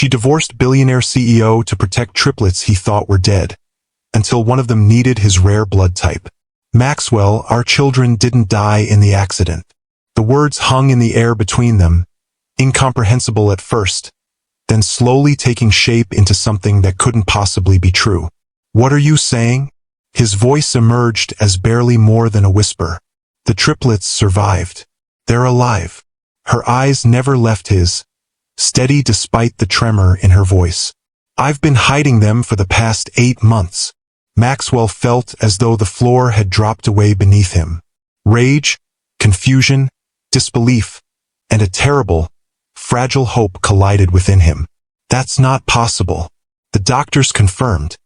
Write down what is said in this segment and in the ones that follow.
She divorced billionaire CEO to protect triplets he thought were dead, until one of them needed his rare blood type. Maxwell, our children didn't die in the accident. The words hung in the air between them, incomprehensible at first, then slowly taking shape into something that couldn't possibly be true. What are you saying? His voice emerged as barely more than a whisper. The triplets survived. They're alive. Her eyes never left his, steady despite the tremor in her voice. I've been hiding them for the past 8 months. Maxwell felt as though the floor had dropped away beneath him. Rage, confusion, disbelief, and a terrible, fragile hope collided within him. That's not possible. The doctors confirmed.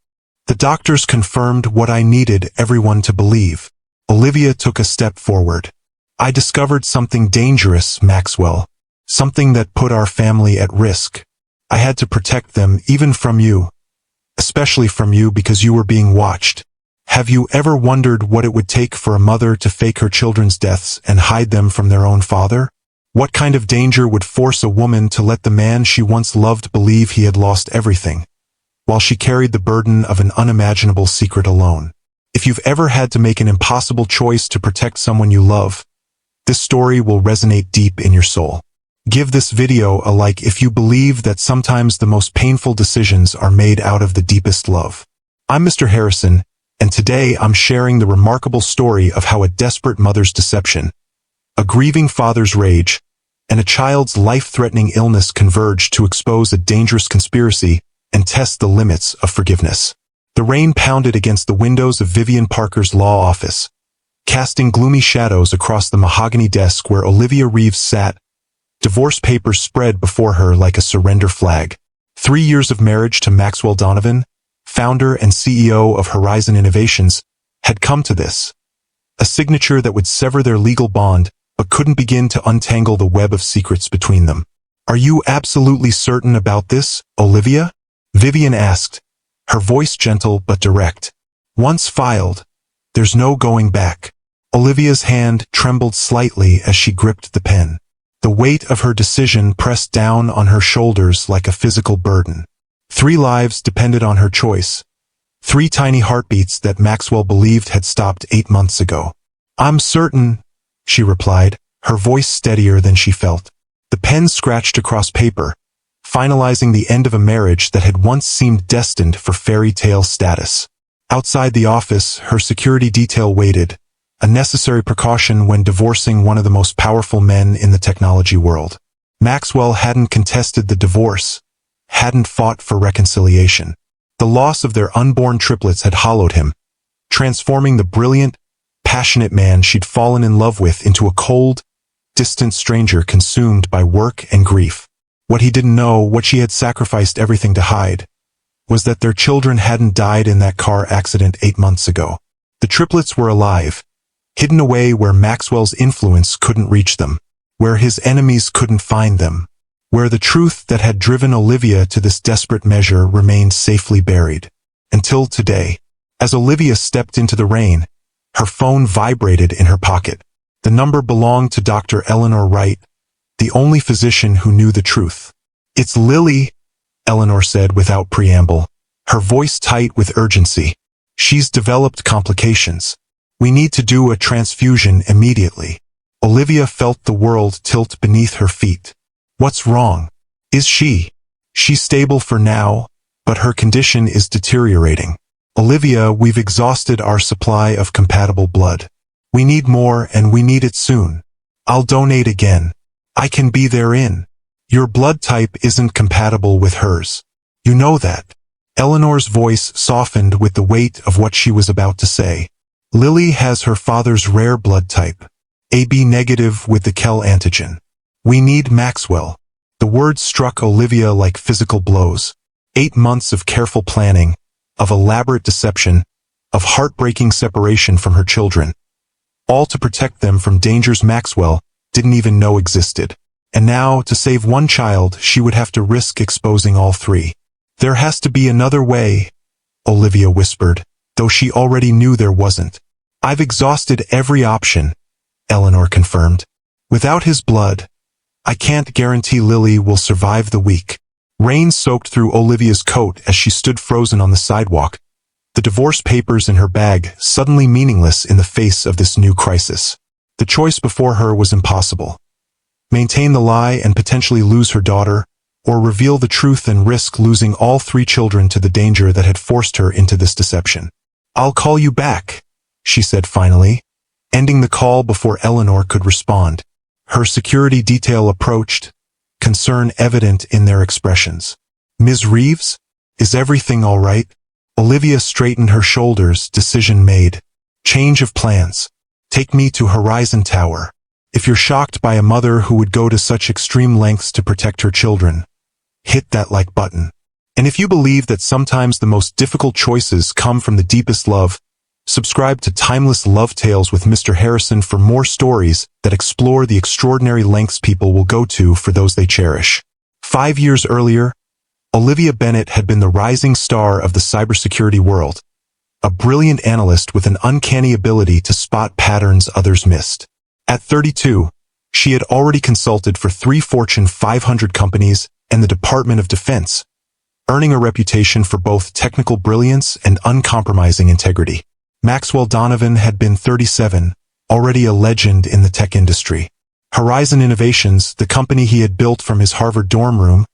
The doctors confirmed what I needed everyone to believe. Olivia took a step forward. I discovered something dangerous, Maxwell. Something that put our family at risk. I had to protect them even from you. Especially from you because you were being watched. Have you ever wondered what it would take for a mother to fake her children's deaths and hide them from their own father? What kind of danger would force a woman to let the man she once loved believe he had lost everything, while she carried the burden of an unimaginable secret alone? If you've ever had to make an impossible choice to protect someone you love, this story will resonate deep in your soul. Give this video a like if you believe that sometimes the most painful decisions are made out of the deepest love. I'm Mr. Harrison, and today I'm sharing the remarkable story of how a desperate mother's deception, a grieving father's rage, and a child's life-threatening illness converged to expose a dangerous conspiracy and test the limits of forgiveness. The rain pounded against the windows of Vivian Parker's law office, casting gloomy shadows across the mahogany desk where Olivia Reeves sat. Divorce papers spread before her like a surrender flag. 3 years of marriage to Maxwell Donovan, founder and CEO of Horizon Innovations, had come to this. A signature that would sever their legal bond, but couldn't begin to untangle the web of secrets between them. Are you absolutely certain about this, Olivia? Vivian asked, her voice gentle but direct. Once filed, there's no going back. Olivia's hand trembled slightly as she gripped the pen. The weight of her decision pressed down on her shoulders like a physical burden. 3 lives depended on her choice. 3 tiny heartbeats that Maxwell believed had stopped 8 months ago. I'm certain, she replied, her voice steadier than she felt. The pen scratched across paper, finalizing the end of a marriage that had once seemed destined for fairy tale status. Outside the office, her security detail waited, a necessary precaution when divorcing one of the most powerful men in the technology world. Maxwell hadn't contested the divorce, hadn't fought for reconciliation. The loss of their unborn triplets had hollowed him, transforming the brilliant, passionate man she'd fallen in love with into a cold, distant stranger consumed by work and grief. What he didn't know, what she had sacrificed everything to hide, was that their children hadn't died in that car accident 8 months ago. The triplets were alive, hidden away where Maxwell's influence couldn't reach them, where his enemies couldn't find them, where the truth that had driven Olivia to this desperate measure remained safely buried. Until today. As Olivia stepped into the rain, her phone vibrated in her pocket. The number belonged to Dr. Eleanor Wright, the only physician who knew the truth. It's Lily, Eleanor said without preamble, her voice tight with urgency. She's developed complications. We need to do a transfusion immediately. Olivia felt the world tilt beneath her feet. What's wrong? Is she? She's stable for now, but her condition is deteriorating. Olivia, we've exhausted our supply of compatible blood. We need more and we need it soon. I'll donate again. I can be therein. Your blood type isn't compatible with hers. You know that. Eleanor's voice softened with the weight of what she was about to say. Lily has her father's rare blood type, AB negative with the Kell antigen. We need Maxwell. The words struck Olivia like physical blows. 8 months of careful planning, of elaborate deception, of heartbreaking separation from her children. All to protect them from dangers Maxwell didn't even know existed. And now, to save one child, she would have to risk exposing all 3. There has to be another way, Olivia whispered, though she already knew there wasn't. I've exhausted every option, Eleanor confirmed. Without his blood, I can't guarantee Lily will survive the week. Rain soaked through Olivia's coat as she stood frozen on the sidewalk, the divorce papers in her bag suddenly meaningless in the face of this new crisis. The choice before her was impossible. Maintain the lie and potentially lose her daughter, or reveal the truth and risk losing all 3 children to the danger that had forced her into this deception. "I'll call you back," she said finally, ending the call before Eleanor could respond. Her security detail approached, concern evident in their expressions. "Ms. Reeves? Is everything all right?" Olivia straightened her shoulders, decision made. "Change of plans. Take me to Horizon Tower. If you're shocked by a mother who would go to such extreme lengths to protect her children, hit that like button. And if you believe that sometimes the most difficult choices come from the deepest love, subscribe to Timeless Love Tales with Mr. Harrison for more stories that explore the extraordinary lengths people will go to for those they cherish. 5 years earlier, Olivia Bennett had been the rising star of the cybersecurity world, a brilliant analyst with an uncanny ability to spot patterns others missed. At 32, she had already consulted for 3 Fortune 500 companies and the Department of Defense, earning a reputation for both technical brilliance and uncompromising integrity. Maxwell Donovan had been 37, already a legend in the tech industry. Horizon Innovations, the company he had built from his Harvard dorm room,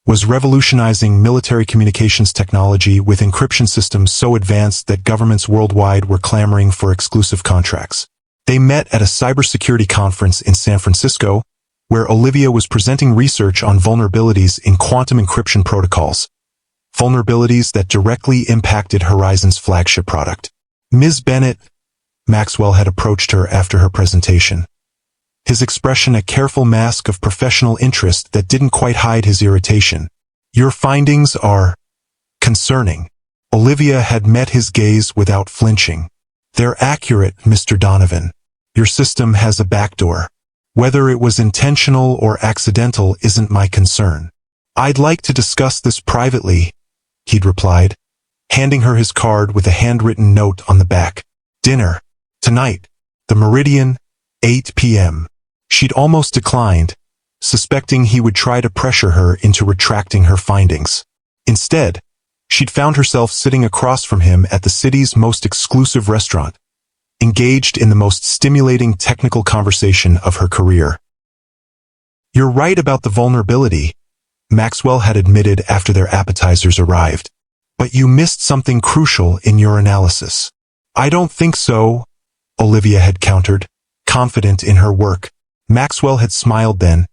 was revolutionizing military communications technology with encryption systems so advanced that governments worldwide were clamoring for exclusive contracts. They met at a cybersecurity conference in San Francisco, where Olivia was presenting research on vulnerabilities in quantum encryption protocols, vulnerabilities that directly impacted Horizon's flagship product. "Ms. Bennett," Maxwell had approached her after her presentation, his expression a careful mask of professional interest that didn't quite hide his irritation. "Your findings are concerning." Olivia had met his gaze without flinching. "They're accurate, Mr. Donovan. Your system has a backdoor. Whether it was intentional or accidental isn't my concern. I'd like to discuss this privately," he'd replied, handing her his card with a handwritten note on the back. "Dinner. Tonight. The Meridian, 8 p.m. She'd almost declined, suspecting he would try to pressure her into retracting her findings. Instead, she'd found herself sitting across from him at the city's most exclusive restaurant, engaged in the most stimulating technical conversation of her career. "You're right about the vulnerability," Maxwell had admitted after their appetizers arrived. "But you missed something crucial in your analysis." "I don't think so," Olivia had countered, confident in her work. Maxwell had smiled then,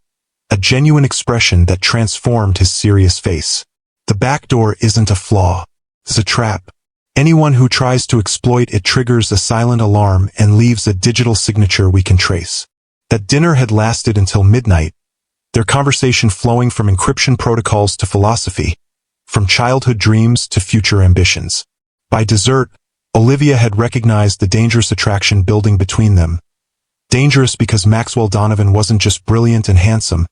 a genuine expression that transformed his serious face. "The backdoor isn't a flaw. It's a trap. Anyone who tries to exploit it triggers a silent alarm and leaves a digital signature we can trace." That dinner had lasted until midnight, their conversation flowing from encryption protocols to philosophy, from childhood dreams to future ambitions. By dessert, Olivia had recognized the dangerous attraction building between them. Dangerous because Maxwell Donovan wasn't just brilliant and handsome,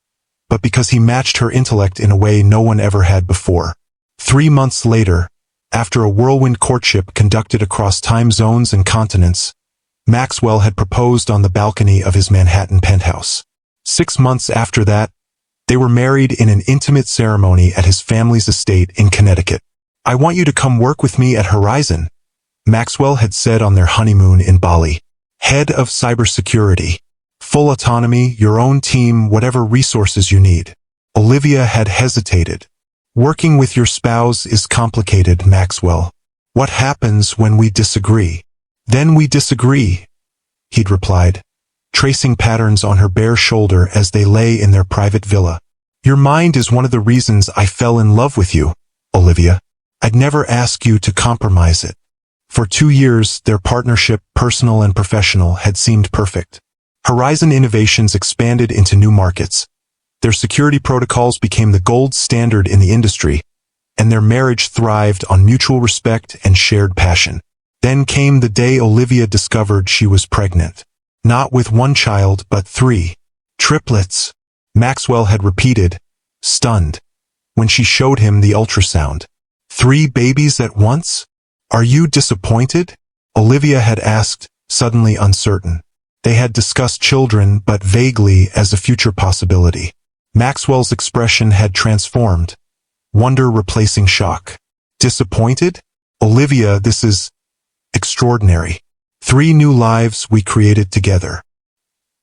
but because he matched her intellect in a way no one ever had before. 3 months later, after a whirlwind courtship conducted across time zones and continents, Maxwell had proposed on the balcony of his Manhattan penthouse. 6 months after that, they were married in an intimate ceremony at his family's estate in Connecticut. "I want you to come work with me at Horizon," Maxwell had said on their honeymoon in Bali. "Head of cybersecurity. Full autonomy, your own team, whatever resources you need." Olivia had hesitated. "Working with your spouse is complicated, Maxwell. What happens when we disagree?" "Then we disagree," he'd replied, tracing patterns on her bare shoulder as they lay in their private villa. "Your mind is one of the reasons I fell in love with you, Olivia. I'd never ask you to compromise it." For 2 years, their partnership, personal and professional, had seemed perfect. Horizon Innovations expanded into new markets. Their security protocols became the gold standard in the industry, and their marriage thrived on mutual respect and shared passion. Then came the day Olivia discovered she was pregnant. Not with 1 child, but 3. "Triplets," Maxwell had repeated, stunned, when she showed him the ultrasound. "3 babies at once? Are you disappointed?" Olivia had asked, suddenly uncertain. They had discussed children, but vaguely as a future possibility. Maxwell's expression had transformed. wonder replacing shock. Disappointed? Olivia, this is extraordinary. 3 new lives we created together.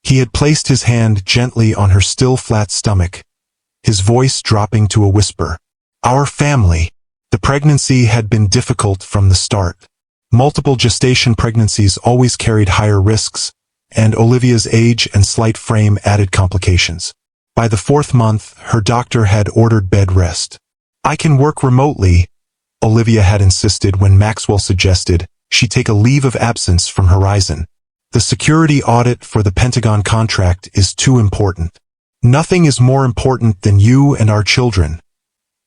He had placed his hand gently on her still flat stomach, his voice dropping to a whisper. Our family. The pregnancy had been difficult from the start. Multiple gestation pregnancies always carried higher risks, and Olivia's age and slight frame added complications. By the 4th month, her doctor had ordered bed rest. I can work remotely, Olivia had insisted when Maxwell suggested she take a leave of absence from Horizon. The security audit for the Pentagon contract is too important. Nothing is more important than you and our children,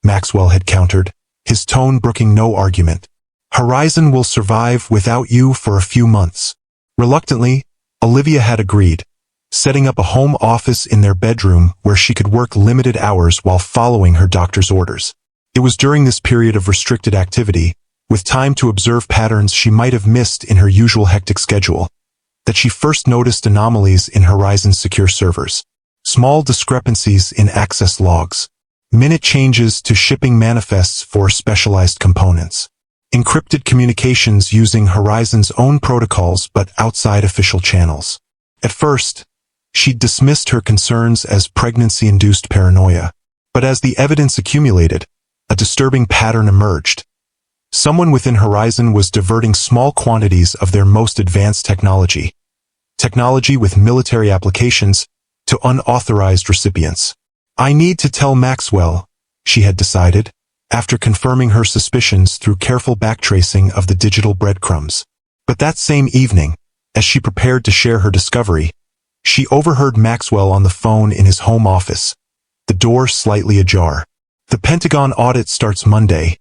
Maxwell had countered, his tone brooking no argument. Horizon will survive without you for a few months. Reluctantly, Olivia had agreed, setting up a home office in their bedroom where she could work limited hours while following her doctor's orders. It was during this period of restricted activity, with time to observe patterns she might have missed in her usual hectic schedule, that she first noticed anomalies in Horizon's secure servers. Small discrepancies in access logs, minute changes to shipping manifests for specialized components, encrypted communications using Horizon's own protocols but outside official channels. At first, she'd dismissed her concerns as pregnancy-induced paranoia, but as the evidence accumulated, a disturbing pattern emerged. Someone within Horizon was diverting small quantities of their most advanced technology with military applications, to unauthorized recipients. I need to tell Maxwell, she had decided, after confirming her suspicions through careful backtracing of the digital breadcrumbs. But that same evening, as she prepared to share her discovery, she overheard Maxwell on the phone in his home office, the door slightly ajar. The Pentagon audit starts Monday,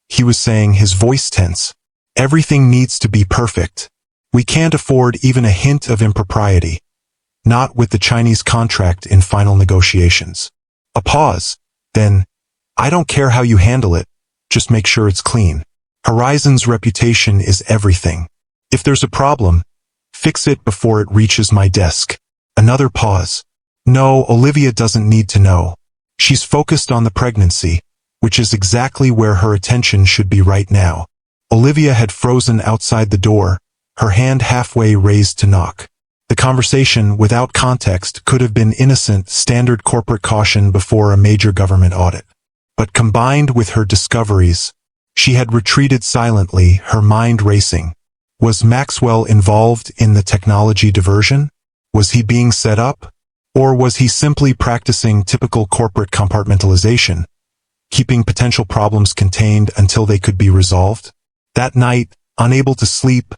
he was saying, his voice tense. Everything needs to be perfect. We can't afford even a hint of impropriety. Not with the Chinese contract in final negotiations. A pause. Then, I don't care how you handle it, just make sure it's clean. Horizon's reputation is everything. If there's a problem, fix it before it reaches my desk. Another pause. No, Olivia doesn't need to know. She's focused on the pregnancy, which is exactly where her attention should be right now. Olivia had frozen outside the door, her hand halfway raised to knock. The conversation, without context, could have been innocent, standard corporate caution before a major government audit. But combined with her discoveries, she had retreated silently, her mind racing. Was Maxwell involved in the technology diversion? Was he being set up? Or was he simply practicing typical corporate compartmentalization, keeping potential problems contained until they could be resolved? That night, unable to sleep,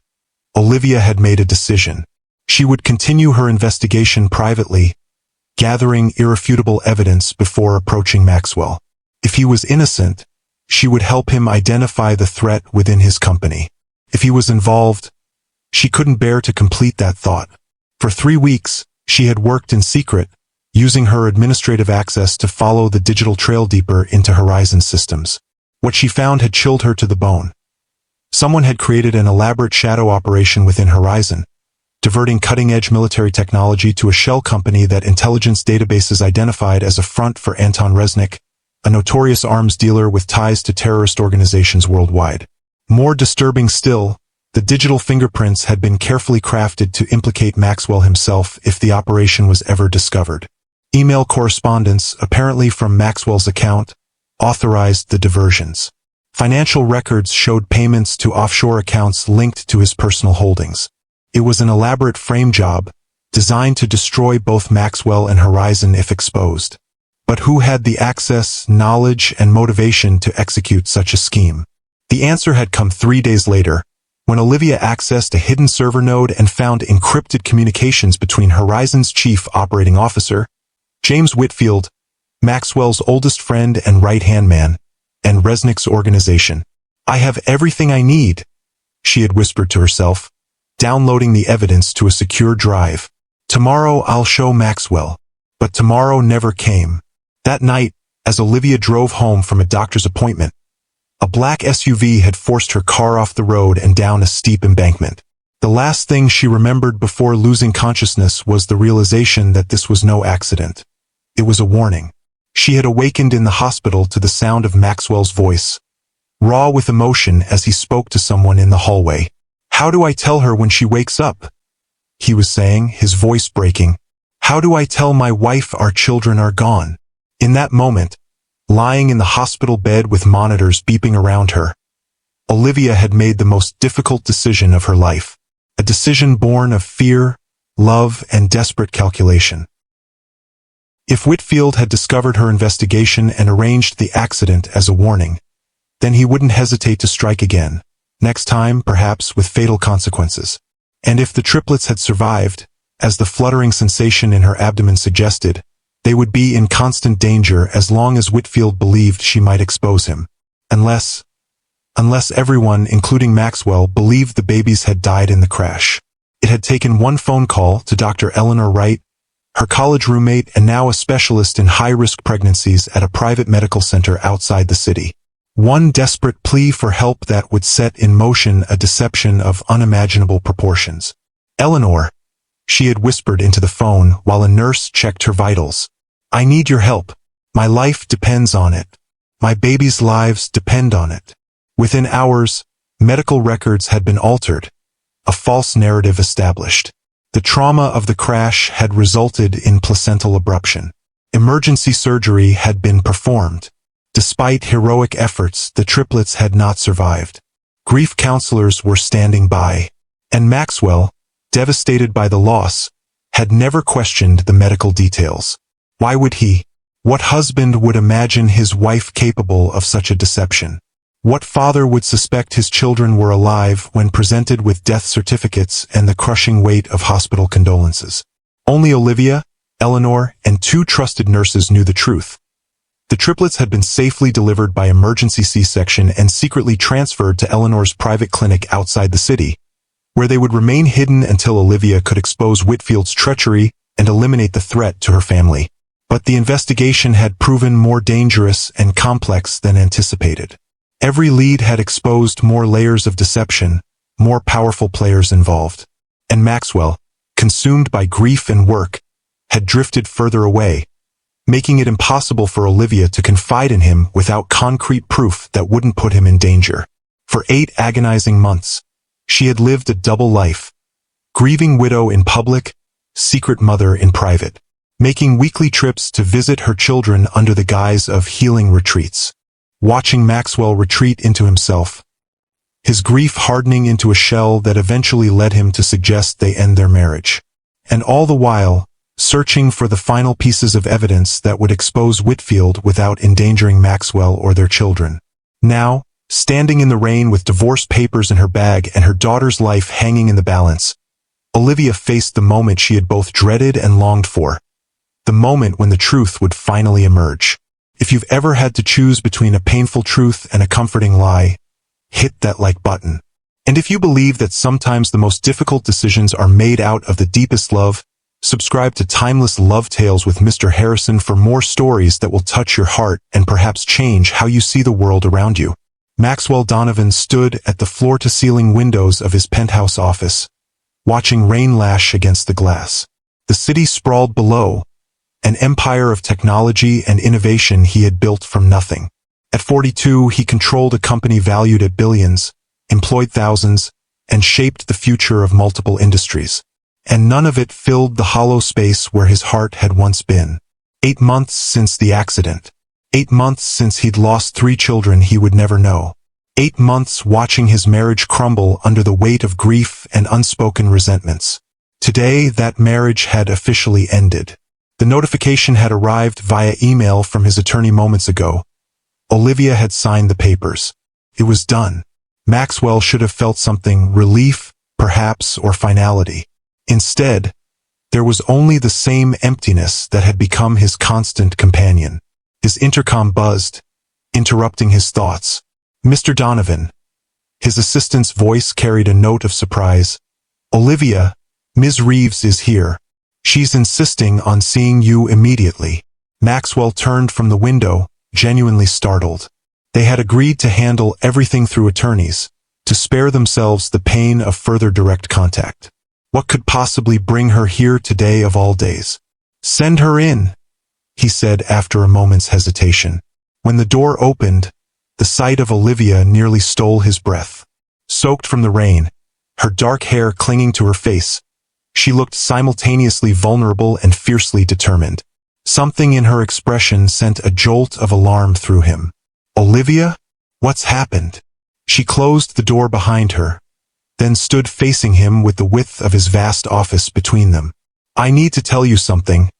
Olivia had made a decision. She would continue her investigation privately, gathering irrefutable evidence before approaching Maxwell. If he was innocent, she would help him identify the threat within his company. If he was involved, she couldn't bear to complete that thought. For 3 weeks, she had worked in secret, using her administrative access to follow the digital trail deeper into Horizon systems. What she found had chilled her to the bone. Someone had created an elaborate shadow operation within Horizon, diverting cutting-edge military technology to a shell company that intelligence databases identified as a front for Anton Resnick, a notorious arms dealer with ties to terrorist organizations worldwide. More disturbing still, the digital fingerprints had been carefully crafted to implicate Maxwell himself if the operation was ever discovered. Email correspondence, apparently from Maxwell's account, authorized the diversions. Financial records showed payments to offshore accounts linked to his personal holdings. It was an elaborate frame job, designed to destroy both Maxwell and Horizon if exposed. But who had the access, knowledge, and motivation to execute such a scheme? The answer had come 3 days later, when Olivia accessed a hidden server node and found encrypted communications between Horizon's chief operating officer, James Whitfield, Maxwell's oldest friend and right-hand man, and Resnick's organization. I have everything I need, she had whispered to herself, downloading the evidence to a secure drive. Tomorrow I'll show Maxwell. But tomorrow never came. That night, as Olivia drove home from a doctor's appointment, a black SUV had forced her car off the road and down a steep embankment. The last thing she remembered before losing consciousness was the realization that this was no accident. It was a warning. She had awakened in the hospital to the sound of Maxwell's voice, raw with emotion as he spoke to someone in the hallway. "How do I tell her when she wakes up?" he was saying, his voice breaking. "How do I tell my wife our children are gone?" In that moment, lying in the hospital bed with monitors beeping around her, Olivia had made the most difficult decision of her life. A decision born of fear, love, and desperate calculation. If Whitfield had discovered her investigation and arranged the accident as a warning, then he wouldn't hesitate to strike again, next time perhaps with fatal consequences. And if the triplets had survived, as the fluttering sensation in her abdomen suggested, they would be in constant danger as long as Whitfield believed she might expose him. Unless everyone, including Maxwell, believed the babies had died in the crash. It had taken one phone call to Dr. Eleanor Wright, her college roommate and now a specialist in high-risk pregnancies at a private medical center outside the city. One desperate plea for help that would set in motion a deception of unimaginable proportions. "Eleanor," she had whispered into the phone while a nurse checked her vitals. "I need your help. My life depends on it. My baby's lives depend on it." Within hours, medical records had been altered, a false narrative established. The trauma of the crash had resulted in placental abruption. Emergency surgery had been performed. Despite heroic efforts, the triplets had not survived. Grief counselors were standing by, and Maxwell, devastated by the loss, had never questioned the medical details. Why would he? What husband would imagine his wife capable of such a deception? What father would suspect his children were alive when presented with death certificates and the crushing weight of hospital condolences? Only Olivia, Eleanor, and two trusted nurses knew the truth. The triplets had been safely delivered by emergency C-section and secretly transferred to Eleanor's private clinic outside the city, where they would remain hidden until Olivia could expose Whitfield's treachery and eliminate the threat to her family. But the investigation had proven more dangerous and complex than anticipated. Every lead had exposed more layers of deception, more powerful players involved. And Maxwell, consumed by grief and work, had drifted further away, making it impossible for Olivia to confide in him without concrete proof that wouldn't put him in danger. For 8 agonizing months, she had lived a double life, grieving widow in public, secret mother in private, making weekly trips to visit her children under the guise of healing retreats. Watching Maxwell retreat into himself, his grief hardening into a shell that eventually led him to suggest they end their marriage. And all the while, searching for the final pieces of evidence that would expose Whitfield without endangering Maxwell or their children. Now, standing in the rain with divorce papers in her bag and her daughter's life hanging in the balance, Olivia faced the moment she had both dreaded and longed for. The moment when the truth would finally emerge. If you've ever had to choose between a painful truth and a comforting lie, hit that like button. And if you believe that sometimes the most difficult decisions are made out of the deepest love, subscribe to Timeless Love Tales with Mr. Harrison for more stories that will touch your heart and perhaps change how you see the world around you. Maxwell Donovan stood at the floor-to-ceiling windows of his penthouse office, watching rain lash against the glass. The city sprawled below, an empire of technology and innovation he had built from nothing. At 42, he controlled a company valued at billions, employed thousands, and shaped the future of multiple industries. And none of it filled the hollow space where his heart had once been. 8 months since the accident. 8 months since he'd lost 3 children he would never know. 8 months watching his marriage crumble under the weight of grief and unspoken resentments. Today, that marriage had officially ended. The notification had arrived via email from his attorney moments ago. Olivia had signed the papers. It was done. Maxwell should have felt something, relief, perhaps, or finality. Instead, there was only the same emptiness that had become his constant companion. His intercom buzzed, interrupting his thoughts. "Mr. Donovan." His assistant's voice carried a note of surprise. "Olivia, Ms. Reeves is here. She's insisting on seeing you immediately." Maxwell turned from the window, genuinely startled. They had agreed to handle everything through attorneys, to spare themselves the pain of further direct contact. What could possibly bring her here today of all days? "Send her in," he said after a moment's hesitation. When the door opened, the sight of Olivia nearly stole his breath. Soaked from the rain, her dark hair clinging to her face, she looked simultaneously vulnerable and fiercely determined. Something in her expression sent a jolt of alarm through him. Olivia? What's happened? She closed the door behind her, then stood facing him with the width of his vast office between them. I need to tell you something,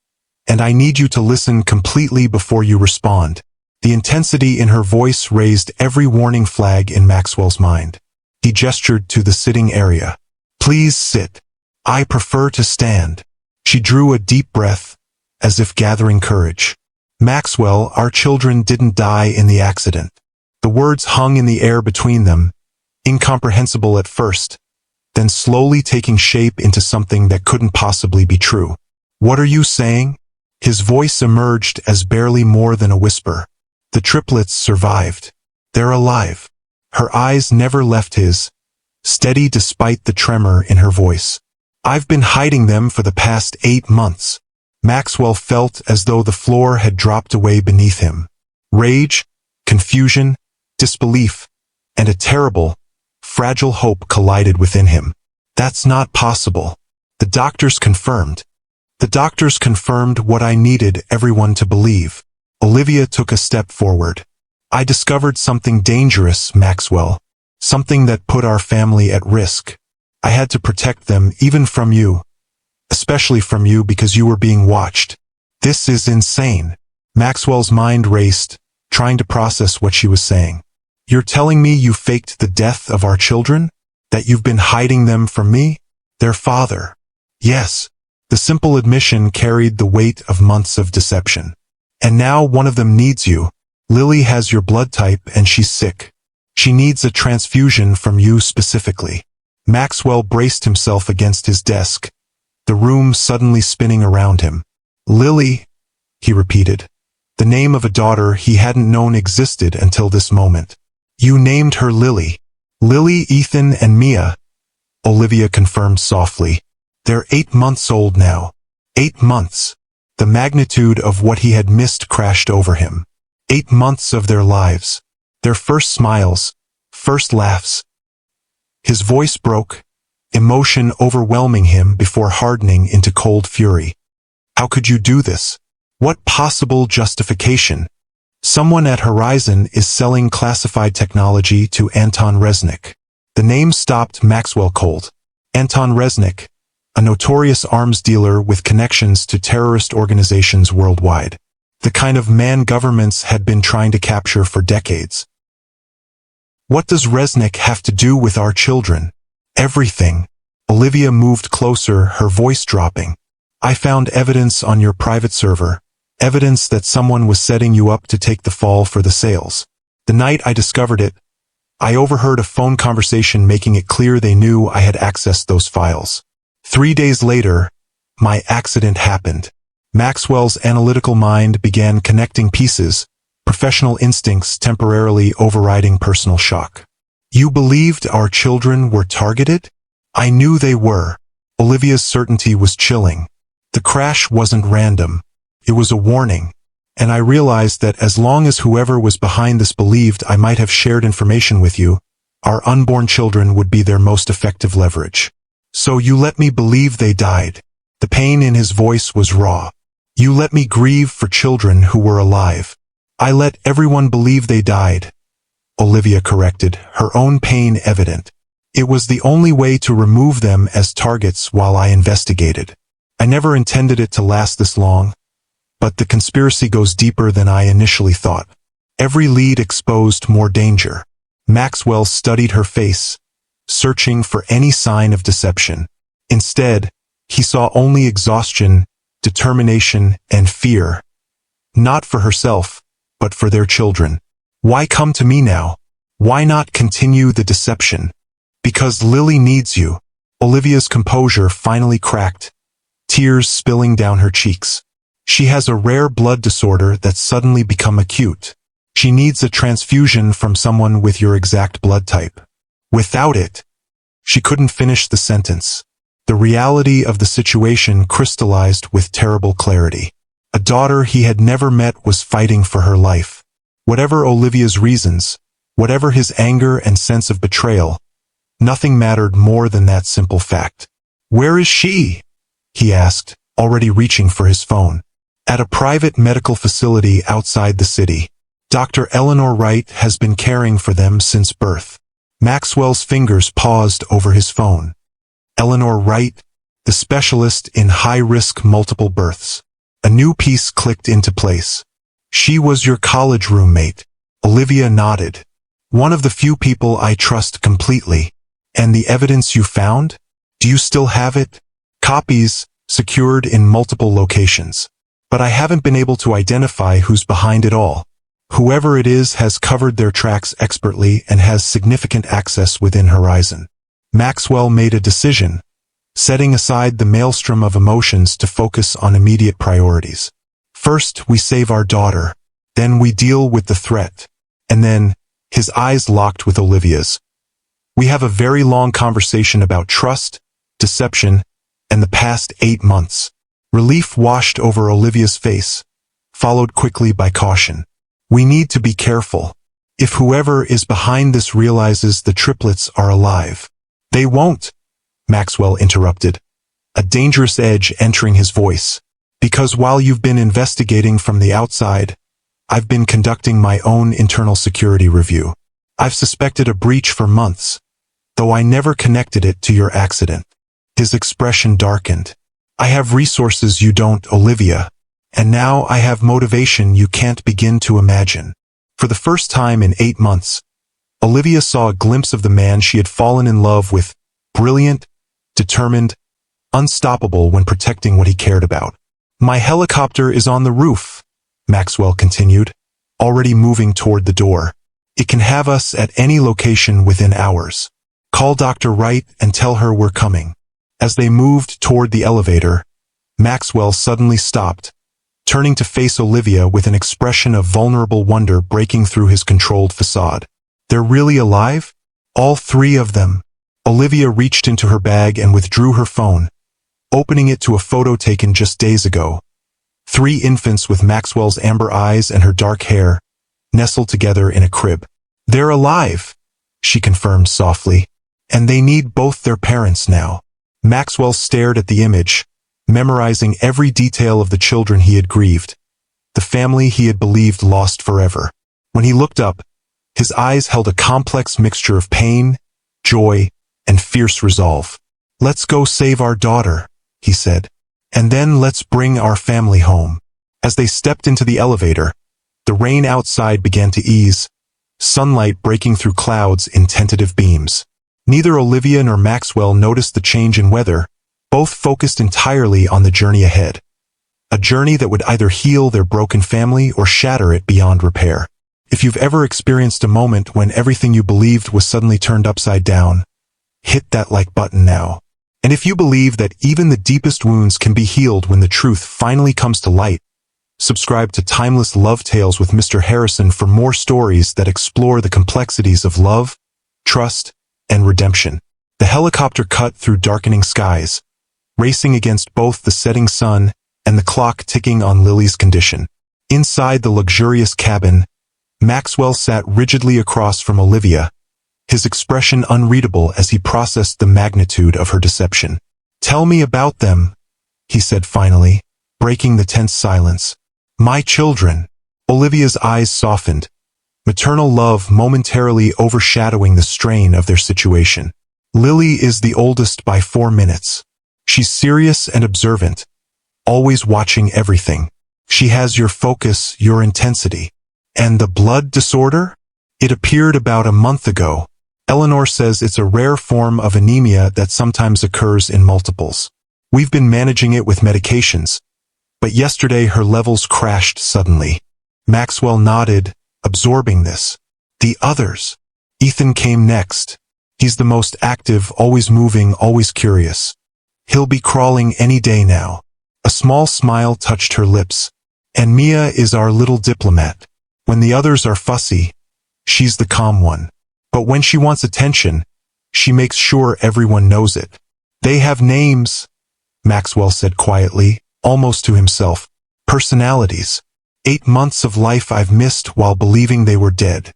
and I need you to listen completely before you respond. The intensity in her voice raised every warning flag in Maxwell's mind. He gestured to the sitting area. Please sit. I prefer to stand. She drew a deep breath, as if gathering courage. Maxwell, our children didn't die in the accident. The words hung in the air between them, incomprehensible at first, then slowly taking shape into something that couldn't possibly be true. What are you saying? His voice emerged as barely more than a whisper. The triplets survived. They're alive. Her eyes never left his, steady despite the tremor in her voice. I've been hiding them for the past 8 months. Maxwell felt as though the floor had dropped away beneath him. Rage, confusion, disbelief, and a terrible, fragile hope collided within him. That's not possible. The doctors confirmed. The doctors confirmed what I needed everyone to believe. Olivia took a step forward. I discovered something dangerous, Maxwell. Something that put our family at risk. I had to protect them even from you. Especially from you because you were being watched. This is insane. Maxwell's mind raced, trying to process what she was saying. You're telling me you faked the death of our children? That you've been hiding them from me? Their father. Yes. The simple admission carried the weight of months of deception. And now one of them needs you. Lily has your blood type and she's sick. She needs a transfusion from you specifically. Maxwell braced himself against his desk, the room suddenly spinning around him. Lily, he repeated. The name of a daughter he hadn't known existed until this moment. You named her Lily. Lily, Ethan, and Mia, Olivia confirmed softly. They're 8 months old now. 8 months. The magnitude of what he had missed crashed over him. 8 months of their lives. Their first smiles, first laughs. His voice broke, emotion overwhelming him before hardening into cold fury. How could you do this? What possible justification? Someone at Horizon is selling classified technology to Anton Resnick. The name stopped Maxwell cold. Anton Resnick, a notorious arms dealer with connections to terrorist organizations worldwide. The kind of man governments had been trying to capture for decades. What does Resnick have to do with our children? Everything. Olivia moved closer, her voice dropping. I found evidence on your private server. Evidence that someone was setting you up to take the fall for the sales. The night I discovered it, I overheard a phone conversation making it clear they knew I had accessed those files. 3 days later, my accident happened. Maxwell's analytical mind began connecting pieces, professional instincts temporarily overriding personal shock. You believed our children were targeted? I knew they were. Olivia's certainty was chilling. The crash wasn't random. It was a warning. And I realized that as long as whoever was behind this believed I might have shared information with you, our unborn children would be their most effective leverage. So you let me believe they died. The pain in his voice was raw. You let me grieve for children who were alive. I let everyone believe they died. Olivia corrected, her own pain evident. It was the only way to remove them as targets while I investigated. I never intended it to last this long. But the conspiracy goes deeper than I initially thought. Every lead exposed more danger. Maxwell studied her face, searching for any sign of deception. Instead, he saw only exhaustion, determination, and fear. Not for herself, but for their children. Why come to me now? Why not continue the deception? Because Lily needs you. Olivia's composure finally cracked, tears spilling down her cheeks. She has a rare blood disorder that's suddenly become acute. She needs a transfusion from someone with your exact blood type. Without it, she couldn't finish the sentence. The reality of the situation crystallized with terrible clarity. A daughter he had never met was fighting for her life. Whatever Olivia's reasons, whatever his anger and sense of betrayal, nothing mattered more than that simple fact. "Where is she?" he asked, already reaching for his phone. "At a private medical facility outside the city. Dr. Eleanor Wright has been caring for them since birth." Maxwell's fingers paused over his phone. Eleanor Wright, the specialist in high-risk multiple births. A new piece clicked into place. "She was your college roommate." Olivia nodded. "One of the few people I trust completely. And the evidence you found? Do you still have it?" "Copies, secured in multiple locations. But I haven't been able to identify who's behind it all. Whoever it is has covered their tracks expertly and has significant access within Horizon." Maxwell made a decision, setting aside the maelstrom of emotions to focus on immediate priorities. "First, we save our daughter. Then we deal with the threat." And then, his eyes locked with Olivia's. "We have a very long conversation about trust, deception, and the past 8 months. Relief washed over Olivia's face, followed quickly by caution. "We need to be careful. If whoever is behind this realizes the triplets are alive." "They won't," Maxwell interrupted, a dangerous edge entering his voice. "Because while you've been investigating from the outside, I've been conducting my own internal security review. I've suspected a breach for months, though I never connected it to your accident." His expression darkened. "I have resources you don't, Olivia. And now I have motivation you can't begin to imagine." For the first time in 8 months, Olivia saw a glimpse of the man she had fallen in love with, brilliant, determined, unstoppable when protecting what he cared about. "My helicopter is on the roof," Maxwell continued, already moving toward the door. "It can have us at any location within hours. Call Dr. Wright and tell her we're coming." As they moved toward the elevator, Maxwell suddenly stopped, turning to face Olivia with an expression of vulnerable wonder breaking through his controlled facade. "They're really alive? All 3 of them?" Olivia reached into her bag and withdrew her phone, opening it to a photo taken just days ago. 3 infants with Maxwell's amber eyes and her dark hair, nestled together in a crib. "They're alive," she confirmed softly. "And they need both their parents now." Maxwell stared at the image, memorizing every detail of the children he had grieved, the family he had believed lost forever. When he looked up, his eyes held a complex mixture of pain, joy, and fierce resolve. "Let's go save our daughter," he said. "And then let's bring our family home." As they stepped into the elevator, the rain outside began to ease, sunlight breaking through clouds in tentative beams. Neither Olivia nor Maxwell noticed the change in weather, both focused entirely on the journey ahead. A journey that would either heal their broken family or shatter it beyond repair. If you've ever experienced a moment when everything you believed was suddenly turned upside down, hit that like button now. And if you believe that even the deepest wounds can be healed when the truth finally comes to light, subscribe to Timeless Love Tales with Mr. Harrison for more stories that explore the complexities of love, trust, and redemption. The helicopter cut through darkening skies, racing against both the setting sun and the clock ticking on Lily's condition. Inside the luxurious cabin, Maxwell sat rigidly across from Olivia, his expression unreadable as he processed the magnitude of her deception. "Tell me about them," he said finally, breaking the tense silence. "My children." Olivia's eyes softened, maternal love momentarily overshadowing the strain of their situation. "Lily is the oldest by 4 minutes. She's serious and observant, always watching everything. She has your focus, your intensity. And the blood disorder? It appeared about a month ago. Eleanor says it's a rare form of anemia that sometimes occurs in multiples. We've been managing it with medications, but yesterday her levels crashed suddenly." Maxwell nodded, absorbing this. "The others?" "Ethan came next. He's the most active, always moving, always curious. He'll be crawling any day now." A small smile touched her lips. "And Mia is our little diplomat. When the others are fussy, she's the calm one. But when she wants attention, she makes sure everyone knows it." "They have names," Maxwell said quietly, almost to himself. Personalities. 8 months of life I've missed while believing they were dead.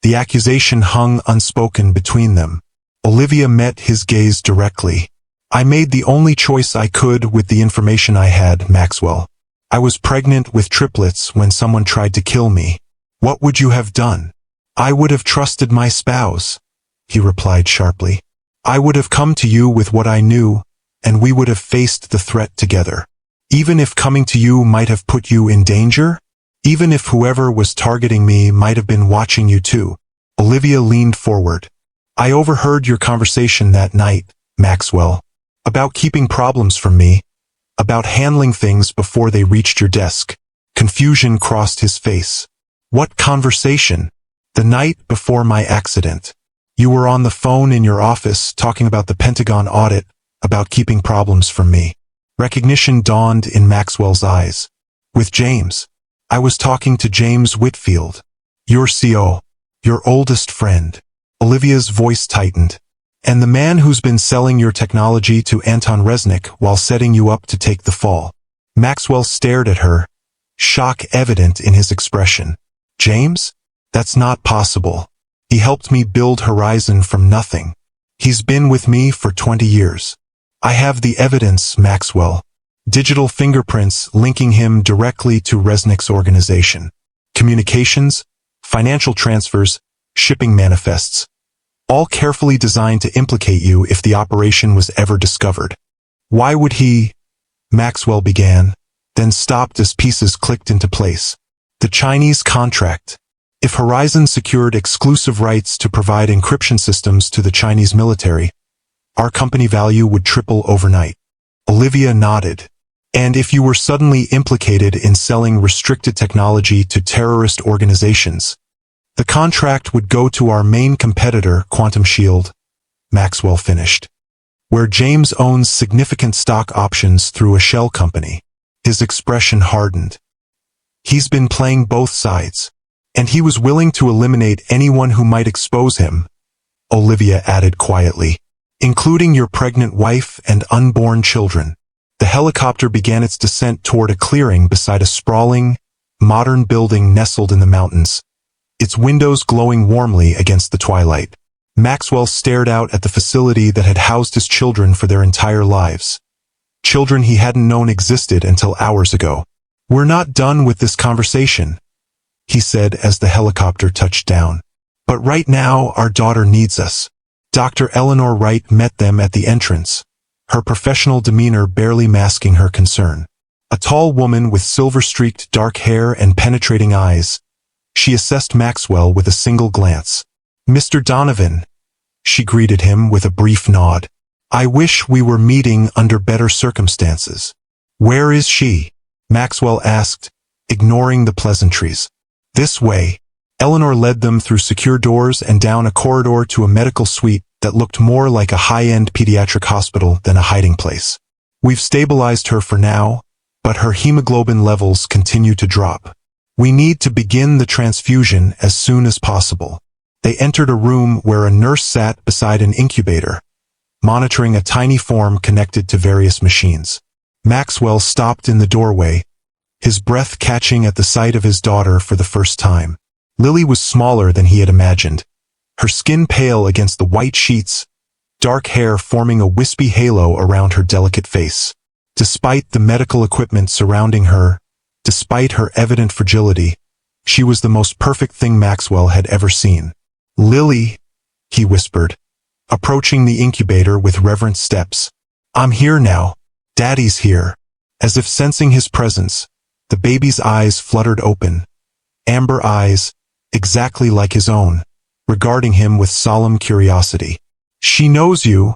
The accusation hung unspoken between them. Olivia met his gaze directly. I made the only choice I could with the information I had, Maxwell. I was pregnant with triplets when someone tried to kill me. What would you have done? I would have trusted my spouse, he replied sharply. I would have come to you with what I knew, and we would have faced the threat together. Even if coming to you might have put you in danger? Even if whoever was targeting me might have been watching you too. Olivia leaned forward. I overheard your conversation that night, Maxwell. About keeping problems from me. About handling things before they reached your desk. Confusion crossed his face. What conversation? The night before my accident. You were on the phone in your office talking about the Pentagon audit, about keeping problems from me. Recognition dawned in Maxwell's eyes. With James. I was talking to James Whitfield. Your CO. Your oldest friend. Olivia's voice tightened. And the man who's been selling your technology to Anton Resnick while setting you up to take the fall. Maxwell stared at her, shock evident in his expression. James? That's not possible. He helped me build Horizon from nothing. He's been with me for 20 years. I have the evidence, Maxwell. Digital fingerprints linking him directly to Resnick's organization. Communications, financial transfers, shipping manifests. All carefully designed to implicate you if the operation was ever discovered. Why would he? Maxwell began, then stopped as pieces clicked into place. The Chinese contract. If Horizon secured exclusive rights to provide encryption systems to the Chinese military, our company value would triple overnight. Olivia nodded. And if you were suddenly implicated in selling restricted technology to terrorist organizations, the contract would go to our main competitor, Quantum Shield, Maxwell finished, where James owns significant stock options through a shell company. His expression hardened. He's been playing both sides, and he was willing to eliminate anyone who might expose him, Olivia added quietly, including your pregnant wife and unborn children. The helicopter began its descent toward a clearing beside a sprawling, modern building nestled in the mountains, its windows glowing warmly against the twilight. Maxwell stared out at the facility that had housed his children for their entire lives. Children he hadn't known existed until hours ago. We're not done with this conversation, he said as the helicopter touched down. But right now our daughter needs us. Dr. Eleanor Wright met them at the entrance, her professional demeanor barely masking her concern. A tall woman with silver-streaked dark hair and penetrating eyes, she assessed Maxwell with a single glance. Mr. Donovan, she greeted him with a brief nod. I wish we were meeting under better circumstances. Where is she? Maxwell asked, ignoring the pleasantries. This way. Eleanor led them through secure doors and down a corridor to a medical suite that looked more like a high-end pediatric hospital than a hiding place. We've stabilized her for now, but her hemoglobin levels continue to drop. We need to begin the transfusion as soon as possible. They entered a room where a nurse sat beside an incubator, monitoring a tiny form connected to various machines. Maxwell stopped in the doorway, his breath catching at the sight of his daughter for the first time. Lily was smaller than he had imagined, her skin pale against the white sheets, dark hair forming a wispy halo around her delicate face. Despite the medical equipment surrounding her, despite her evident fragility, she was the most perfect thing Maxwell had ever seen. Lily, he whispered, approaching the incubator with reverent steps. I'm here now. Daddy's here. As if sensing his presence, the baby's eyes fluttered open. Amber eyes, exactly like his own, regarding him with solemn curiosity. She knows you,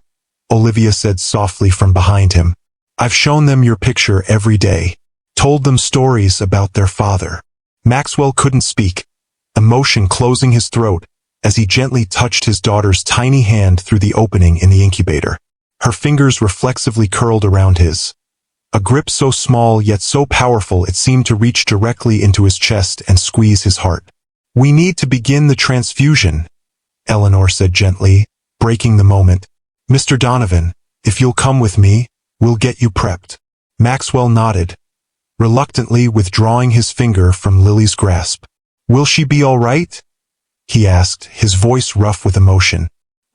Olivia said softly from behind him. I've shown them your picture every day, told them stories about their father. Maxwell couldn't speak, emotion closing his throat as he gently touched his daughter's tiny hand through the opening in the incubator. Her fingers reflexively curled around his. A grip so small yet so powerful it seemed to reach directly into his chest and squeeze his heart. We need to begin the transfusion, Eleanor said gently, breaking the moment. Mr. Donovan, if you'll come with me, we'll get you prepped. Maxwell nodded, reluctantly withdrawing his finger from Lily's grasp. "Will she be all right?" he asked, his voice rough with emotion.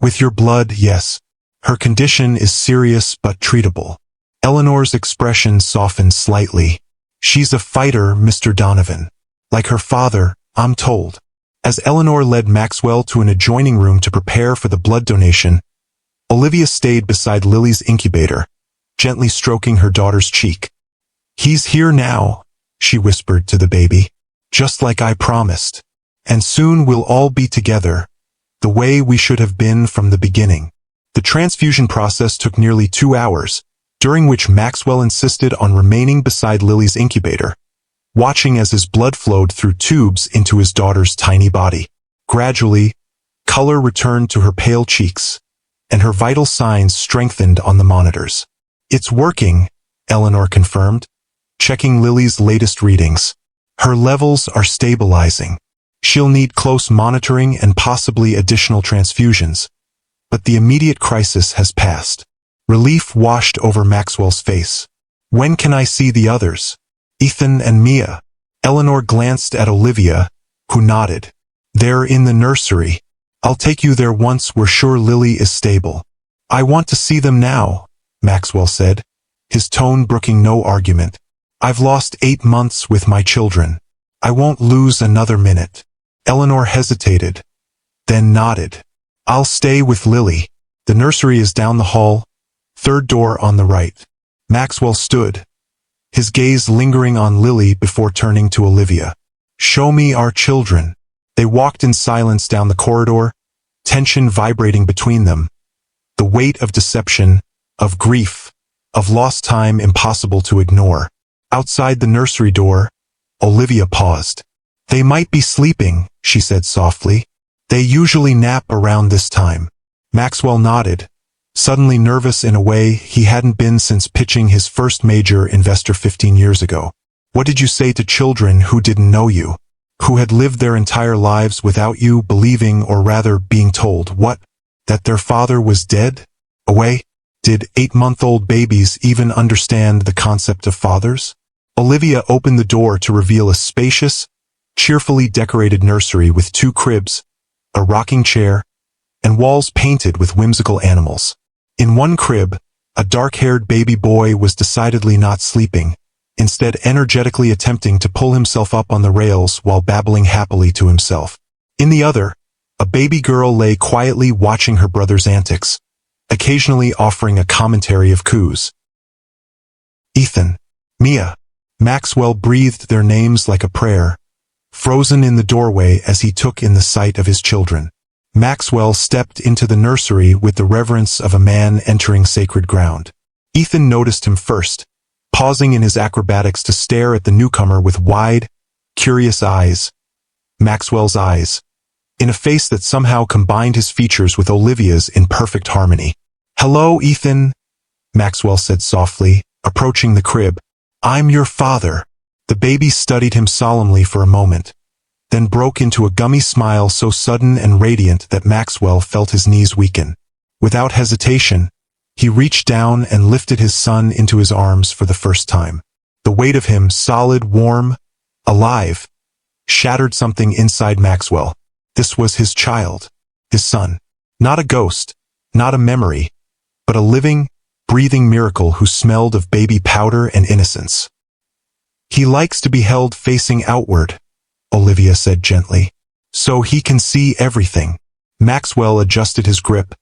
"With your blood, yes. Her condition is serious but treatable." Eleanor's expression softened slightly. "She's a fighter, Mr. Donovan. Like her father, I'm told." As Eleanor led Maxwell to an adjoining room to prepare for the blood donation, Olivia stayed beside Lily's incubator, gently stroking her daughter's cheek. "He's here now," she whispered to the baby, "just like I promised. And soon we'll all be together, the way we should have been from the beginning." The transfusion process took nearly 2 hours, during which Maxwell insisted on remaining beside Lily's incubator, watching as his blood flowed through tubes into his daughter's tiny body. Gradually, color returned to her pale cheeks, and her vital signs strengthened on the monitors. "It's working," Eleanor confirmed, checking Lily's latest readings. "Her levels are stabilizing. She'll need close monitoring and possibly additional transfusions, but the immediate crisis has passed." Relief washed over Maxwell's face. "When can I see the others? Ethan and Mia?" Eleanor glanced at Olivia, who nodded. "They're in the nursery. I'll take you there once we're sure Lily is stable." "I want to see them now," Maxwell said, his tone brooking no argument. "I've lost 8 months with my children. I won't lose another minute." Eleanor hesitated, then nodded. "I'll stay with Lily. The nursery is down the hall, 3rd door on the right." Maxwell stood, his gaze lingering on Lily before turning to Olivia. "Show me our children." They walked in silence down the corridor, tension vibrating between them, the weight of deception, of grief, of lost time impossible to ignore. Outside the nursery door, Olivia paused. "They might be sleeping," she said softly. "They usually nap around this time." Maxwell nodded, suddenly nervous in a way he hadn't been since pitching his first major investor 15 years ago. "What did you say to children who didn't know you, who had lived their entire lives without you believing, or rather being told, what? That their father was dead? Away? Did 8-month-old babies even understand the concept of fathers?" Olivia opened the door to reveal a spacious, cheerfully decorated nursery with 2 cribs, a rocking chair, and walls painted with whimsical animals. In one crib, a dark-haired baby boy was decidedly not sleeping, instead energetically attempting to pull himself up on the rails while babbling happily to himself. In the other, a baby girl lay quietly watching her brother's antics, occasionally offering a commentary of coups. "Ethan, Mia." Maxwell breathed their names like a prayer, frozen in the doorway as he took in the sight of his children. Maxwell stepped into the nursery with the reverence of a man entering sacred ground. Ethan noticed him first, pausing in his acrobatics to stare at the newcomer with wide, curious eyes. Maxwell's eyes, in a face that somehow combined his features with Olivia's in perfect harmony. "Hello, Ethan," Maxwell said softly, approaching the crib. "I'm your father." The baby studied him solemnly for a moment, then broke into a gummy smile so sudden and radiant that Maxwell felt his knees weaken. Without hesitation, he reached down and lifted his son into his arms for the first time. The weight of him, solid, warm, alive, shattered something inside Maxwell. This was his child, his son. Not a ghost, not a memory, but a living, breathing miracle who smelled of baby powder and innocence. "He likes to be held facing outward," Olivia said gently, "so he can see everything." Maxwell adjusted his grip,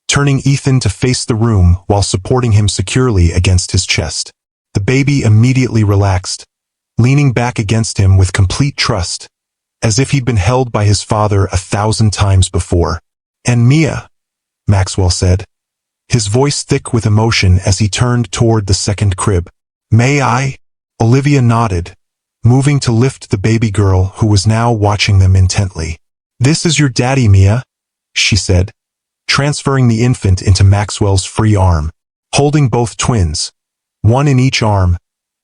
turning Ethan to face the room while supporting him securely against his chest. The baby immediately relaxed, leaning back against him with complete trust, as if he'd been held by his father 1,000 times before. "And Mia," Maxwell said, his voice thick with emotion as he turned toward the second crib. "May I?" Olivia nodded, moving to lift the baby girl who was now watching them intently. "This is your daddy, Mia," she said, transferring the infant into Maxwell's free arm. Holding both twins, one in each arm,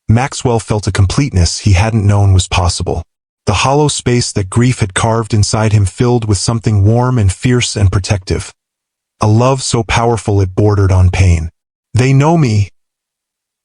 Maxwell felt a completeness he hadn't known was possible. The hollow space that grief had carved inside him filled with something warm and fierce and protective. A love so powerful it bordered on pain. "They know me,"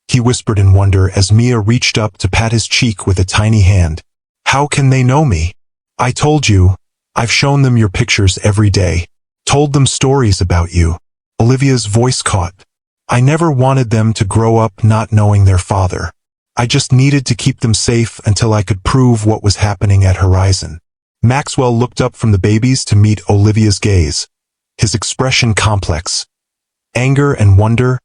he whispered in wonder as Mia reached up to pat his cheek with a tiny hand. How can they know me? I told you. I've shown them your pictures every day. Told them stories about you. Olivia's voice caught. I never wanted them to grow up not knowing their father. I just needed to keep them safe until I could prove what was happening at Horizon. Maxwell looked up from the babies to meet Olivia's gaze. His expression complex. Anger and wonder,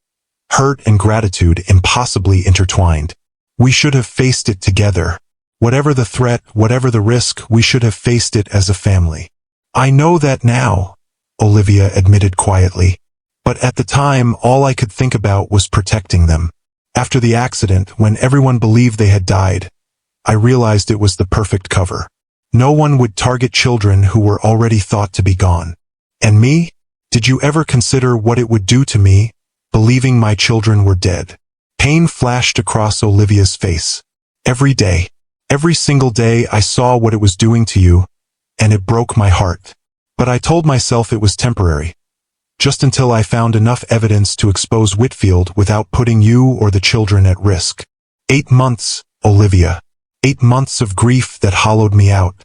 hurt and gratitude impossibly intertwined. We should have faced it together. Whatever the threat, whatever the risk, we should have faced it as a family. I know that now, Olivia admitted quietly. But at the time, all I could think about was protecting them. After the accident, when everyone believed they had died, I realized it was the perfect cover. No one would target children who were already thought to be gone. And me? Did you ever consider what it would do to me, believing my children were dead? Pain flashed across Olivia's face. Every day, every single day I saw what it was doing to you, and it broke my heart. But I told myself it was temporary. Just until I found enough evidence to expose Whitfield without putting you or the children at risk. 8 months, Olivia. 8 months of grief that hollowed me out.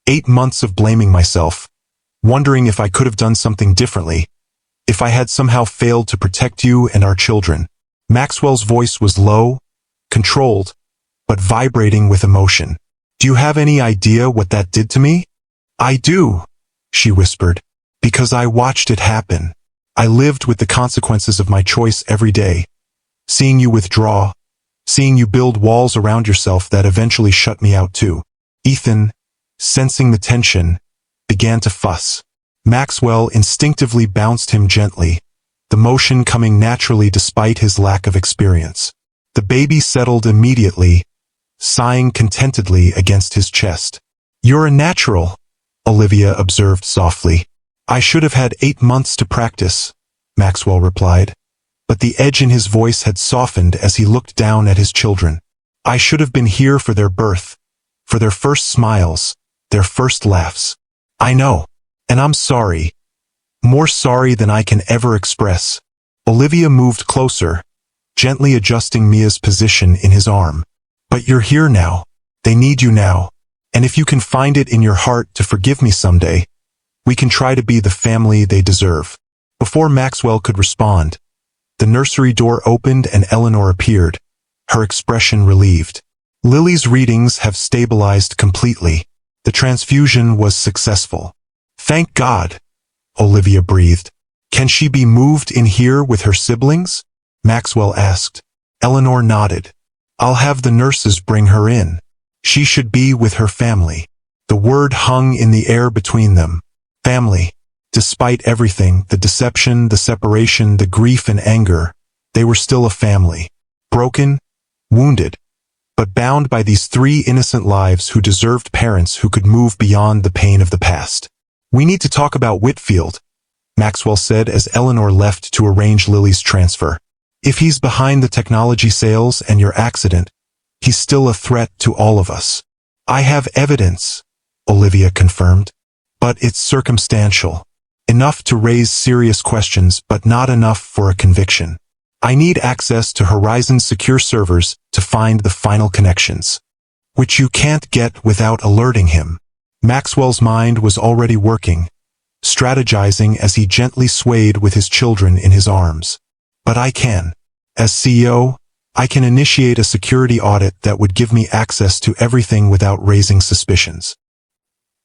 8 months of blaming myself, wondering if I could have done something differently, if I had somehow failed to protect you and our children. Maxwell's voice was low, controlled, but vibrating with emotion. Do you have any idea what that did to me? I do, she whispered, because I watched it happen. I lived with the consequences of my choice every day. Seeing you withdraw, seeing you build walls around yourself that eventually shut me out too. Ethan, sensing the tension, began to fuss. Maxwell instinctively bounced him gently, the motion coming naturally despite his lack of experience. The baby settled immediately, sighing contentedly against his chest. You're a natural, Olivia observed softly. I should have had 8 months to practice, Maxwell replied, but the edge in his voice had softened as he looked down at his children. I should have been here for their birth, for their first smiles, their first laughs. I know, and I'm sorry. More sorry than I can ever express. Olivia moved closer, gently adjusting Mia's position in his arm. But you're here now. They need you now. And if you can find it in your heart to forgive me someday, we can try to be the family they deserve. Before Maxwell could respond, the nursery door opened and Eleanor appeared, her expression relieved. Lily's readings have stabilized completely. The transfusion was successful. Thank God, Olivia breathed. Can she be moved in here with her siblings? Maxwell asked. Eleanor nodded. I'll have the nurses bring her in. She should be with her family. The word hung in the air between them. Family. Despite everything, the deception, the separation, the grief and anger, they were still a family. Broken, wounded, but bound by these 3 innocent lives who deserved parents who could move beyond the pain of the past. We need to talk about Whitfield, Maxwell said as Eleanor left to arrange Lily's transfer. If he's behind the technology sales and your accident, he's still a threat to all of us. I have evidence, Olivia confirmed. But it's circumstantial. Enough to raise serious questions, but not enough for a conviction. I need access to Horizon's secure servers to find the final connections, which you can't get without alerting him. Maxwell's mind was already working, strategizing as he gently swayed with his children in his arms. But I can. As CEO, I can initiate a security audit that would give me access to everything without raising suspicions.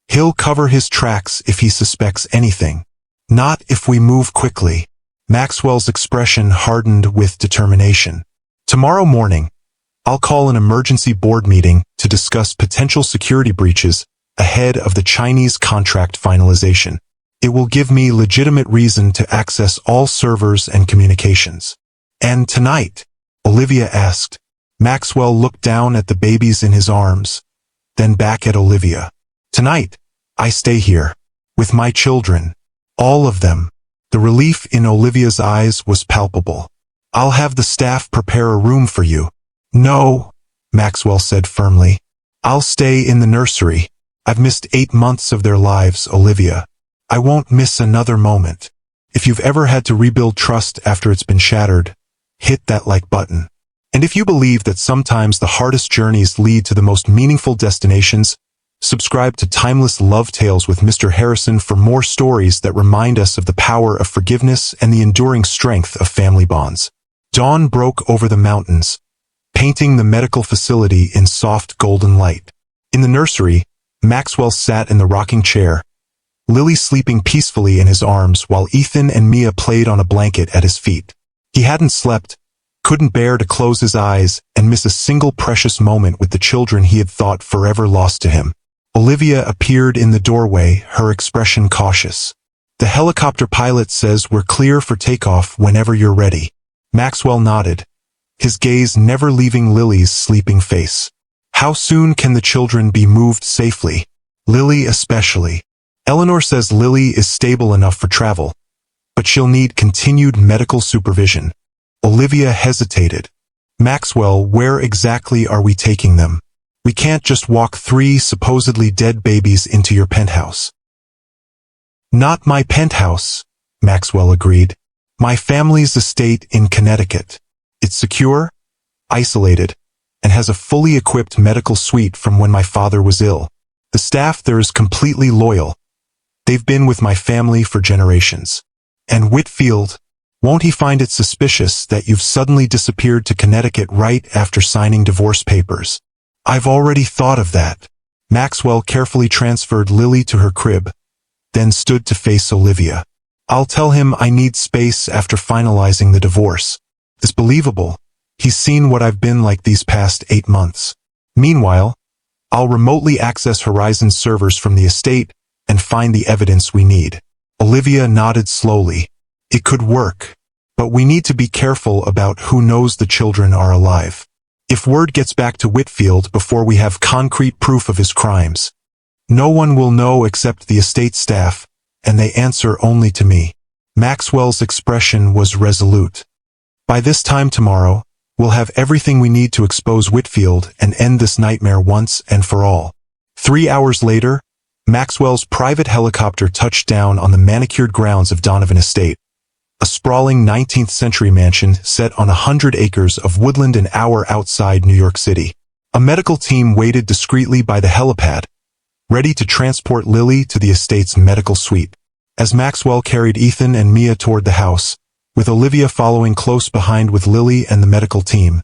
He'll cover his tracks if he suspects anything. Not if we move quickly. Maxwell's expression hardened with determination. Tomorrow morning, I'll call an emergency board meeting to discuss potential security breaches ahead of the Chinese contract finalization. It will give me legitimate reason to access all servers and communications. And tonight, Olivia asked. Maxwell looked down at the babies in his arms, then back at Olivia. Tonight, I stay here, with my children, all of them. The relief in Olivia's eyes was palpable. I'll have the staff prepare a room for you. No, Maxwell said firmly. I'll stay in the nursery. I've missed 8 months of their lives, Olivia. I won't miss another moment. If you've ever had to rebuild trust after it's been shattered, hit that like button. And if you believe that sometimes the hardest journeys lead to the most meaningful destinations, subscribe to Timeless Love Tales with Mr. Harrison for more stories that remind us of the power of forgiveness and the enduring strength of family bonds. Dawn broke over the mountains, painting the medical facility in soft golden light. In the nursery, Maxwell sat in the rocking chair, Lily sleeping peacefully in his arms while Ethan and Mia played on a blanket at his feet. He hadn't slept, couldn't bear to close his eyes and miss a single precious moment with the children he had thought forever lost to him. Olivia appeared in the doorway, her expression cautious. "The helicopter pilot says we're clear for takeoff whenever you're ready." Maxwell nodded, his gaze never leaving Lily's sleeping face. "How soon can the children be moved safely?" "Lily especially. Eleanor says Lily is stable enough for travel, but she'll need continued medical supervision." Olivia hesitated. "Maxwell, where exactly are we taking them? We can't just walk 3 supposedly dead babies into your penthouse." "Not my penthouse," Maxwell agreed. "My family's estate in Connecticut. It's secure, isolated, and has a fully equipped medical suite from when my father was ill. The staff there is completely loyal. They've been with my family for generations. And Whitfield, won't he find it suspicious that you've suddenly disappeared to Connecticut right after signing divorce papers?" "I've already thought of that." Maxwell carefully transferred Lily to her crib, then stood to face Olivia. "I'll tell him I need space after finalizing the divorce. It's believable. He's seen what I've been like these past 8 months. Meanwhile, I'll remotely access Horizon's servers from the estate and find the evidence we need." Olivia nodded slowly. "It could work, but we need to be careful about who knows the children are alive. If word gets back to Whitfield before we have concrete proof of his crimes, no one will know except the estate staff, and they answer only to me." Maxwell's expression was resolute. "By this time tomorrow, we'll have everything we need to expose Whitfield and end this nightmare once and for all." 3 hours later, Maxwell's private helicopter touched down on the manicured grounds of Donovan Estate, a sprawling 19th-century mansion set on 100 acres of woodland an hour outside New York City. A medical team waited discreetly by the helipad, ready to transport Lily to the estate's medical suite. As Maxwell carried Ethan and Mia toward the house, with Olivia following close behind with Lily and the medical team,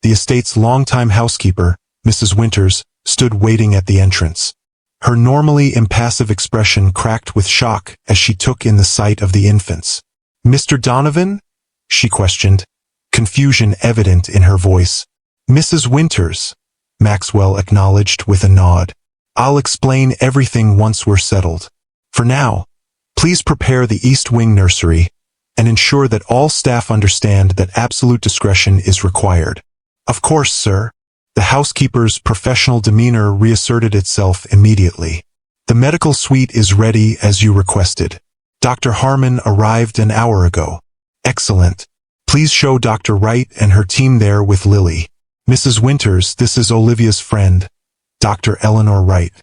the estate's longtime housekeeper, Mrs. Winters, stood waiting at the entrance. Her normally impassive expression cracked with shock as she took in the sight of the infants. "Mr. Donovan?" she questioned, confusion evident in her voice. "Mrs. Winters," Maxwell acknowledged with a nod. "I'll explain everything once we're settled. For now, please prepare the East Wing nursery and ensure that all staff understand that absolute discretion is required." "Of course, sir." The housekeeper's professional demeanor reasserted itself immediately. "The medical suite is ready as you requested. Dr. Harmon arrived an hour ago." "Excellent. Please show Dr. Wright and her team there with Lily." "Mrs. Winters, this is Olivia's friend, Dr. Eleanor Wright.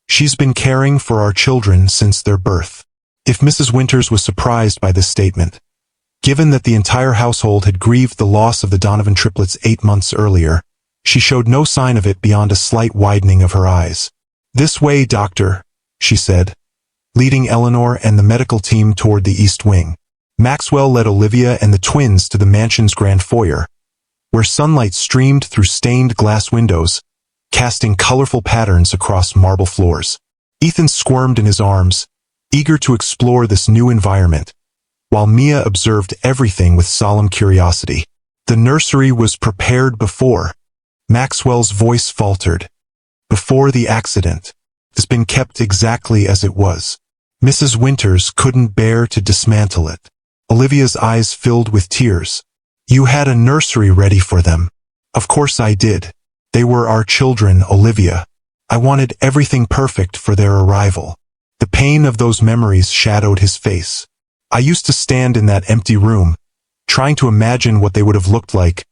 She's been caring for our children since their birth." If Mrs. Winters was surprised by this statement, given that the entire household had grieved the loss of the Donovan triplets 8 months earlier, she showed no sign of it beyond a slight widening of her eyes. "This way, doctor," she said, leading Eleanor and the medical team toward the East Wing. Maxwell led Olivia and the twins to the mansion's grand foyer, where sunlight streamed through stained glass windows, casting colorful patterns across marble floors. Ethan squirmed in his arms, eager to explore this new environment, while Mia observed everything with solemn curiosity. "The nursery was prepared before," Maxwell's voice faltered. "Before the accident. It's been kept exactly as it was. Mrs. Winters couldn't bear to dismantle it." Olivia's eyes filled with tears. "You had a nursery ready for them." "Of course I did. They were our children, Olivia. I wanted everything perfect for their arrival." The pain of those memories shadowed his face. "I used to stand in that empty room, trying to imagine what they would have looked like,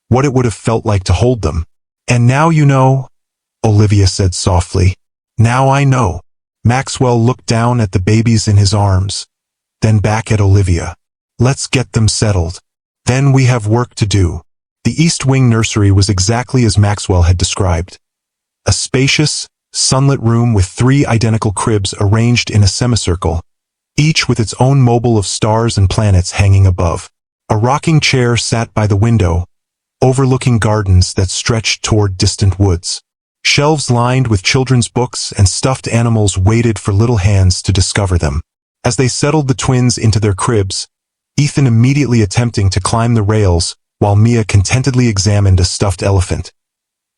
what it would have felt like to hold them. And now you know," Olivia said softly. "Now I know." Maxwell looked down at the babies in his arms, then back at Olivia. "Let's get them settled. Then we have work to do." The East Wing nursery was exactly as Maxwell had described. A spacious, sunlit room with 3 identical cribs arranged in a semicircle, each with its own mobile of stars and planets hanging above. A rocking chair sat by the window, overlooking gardens that stretched toward distant woods. Shelves lined with children's books and stuffed animals waited for little hands to discover them. As they settled the twins into their cribs, Ethan immediately attempting to climb the rails, while Mia contentedly examined a stuffed elephant.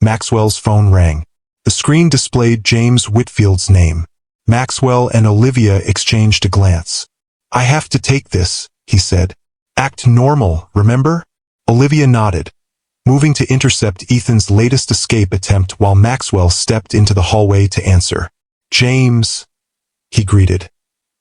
Maxwell's phone rang. The screen displayed James Whitfield's name. Maxwell and Olivia exchanged a glance. "I have to take this," he said. "Act normal, remember?" Olivia nodded, moving to intercept Ethan's latest escape attempt while Maxwell stepped into the hallway to answer. "James," he greeted,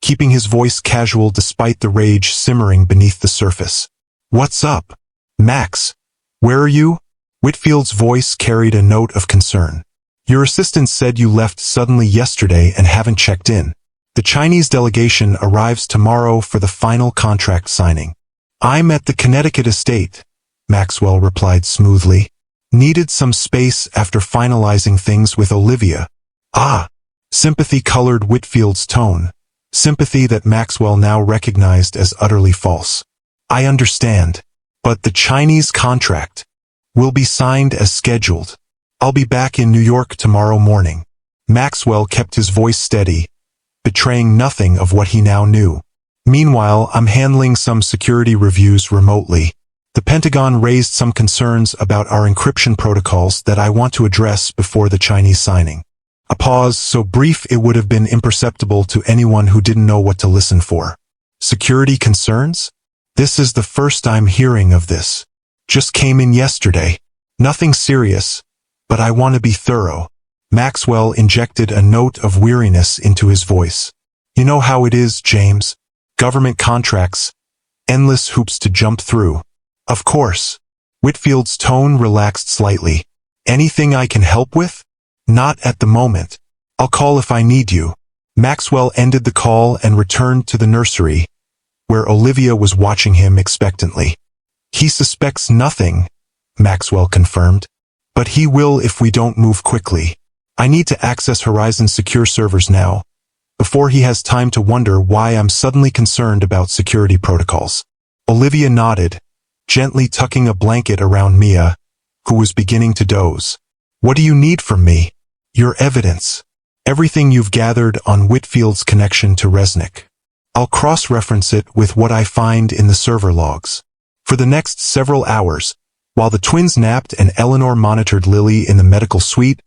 keeping his voice casual despite the rage simmering beneath the surface. "What's up?" "Max, where are you?" Whitfield's voice carried a note of concern. "Your assistant said you left suddenly yesterday and haven't checked in. The Chinese delegation arrives tomorrow for the final contract signing." "I'm at the Connecticut estate," Maxwell replied smoothly. "Needed some space after finalizing things with Olivia." "Ah," sympathy colored Whitfield's tone, sympathy that Maxwell now recognized as utterly false. "I understand, but the Chinese contract will be signed as scheduled. I'll be back in New York tomorrow morning." Maxwell kept his voice steady, betraying nothing of what he now knew. "Meanwhile, I'm handling some security reviews remotely. The Pentagon raised some concerns about our encryption protocols that I want to address before the Chinese signing." A pause so brief it would have been imperceptible to anyone who didn't know what to listen for. "Security concerns? This is the first I'm hearing of this. Just came in yesterday. Nothing serious, but I want to be thorough." Maxwell injected a note of weariness into his voice. "You know how it is, James. Government contracts, endless hoops to jump through." "Of course." Whitfield's tone relaxed slightly. "Anything I can help with?" "Not at the moment. I'll call if I need you." Maxwell ended the call and returned to the nursery, where Olivia was watching him expectantly. "He suspects nothing," Maxwell confirmed. "But he will if we don't move quickly. I need to access Horizon's secure servers now, before he has time to wonder why I'm suddenly concerned about security protocols." Olivia nodded, gently tucking a blanket around Mia, who was beginning to doze. "What do you need from me?" "Your evidence. Everything you've gathered on Whitfield's connection to Resnick. I'll cross-reference it with what I find in the server logs." For the next several hours, while the twins napped and Eleanor monitored Lily in the medical suite,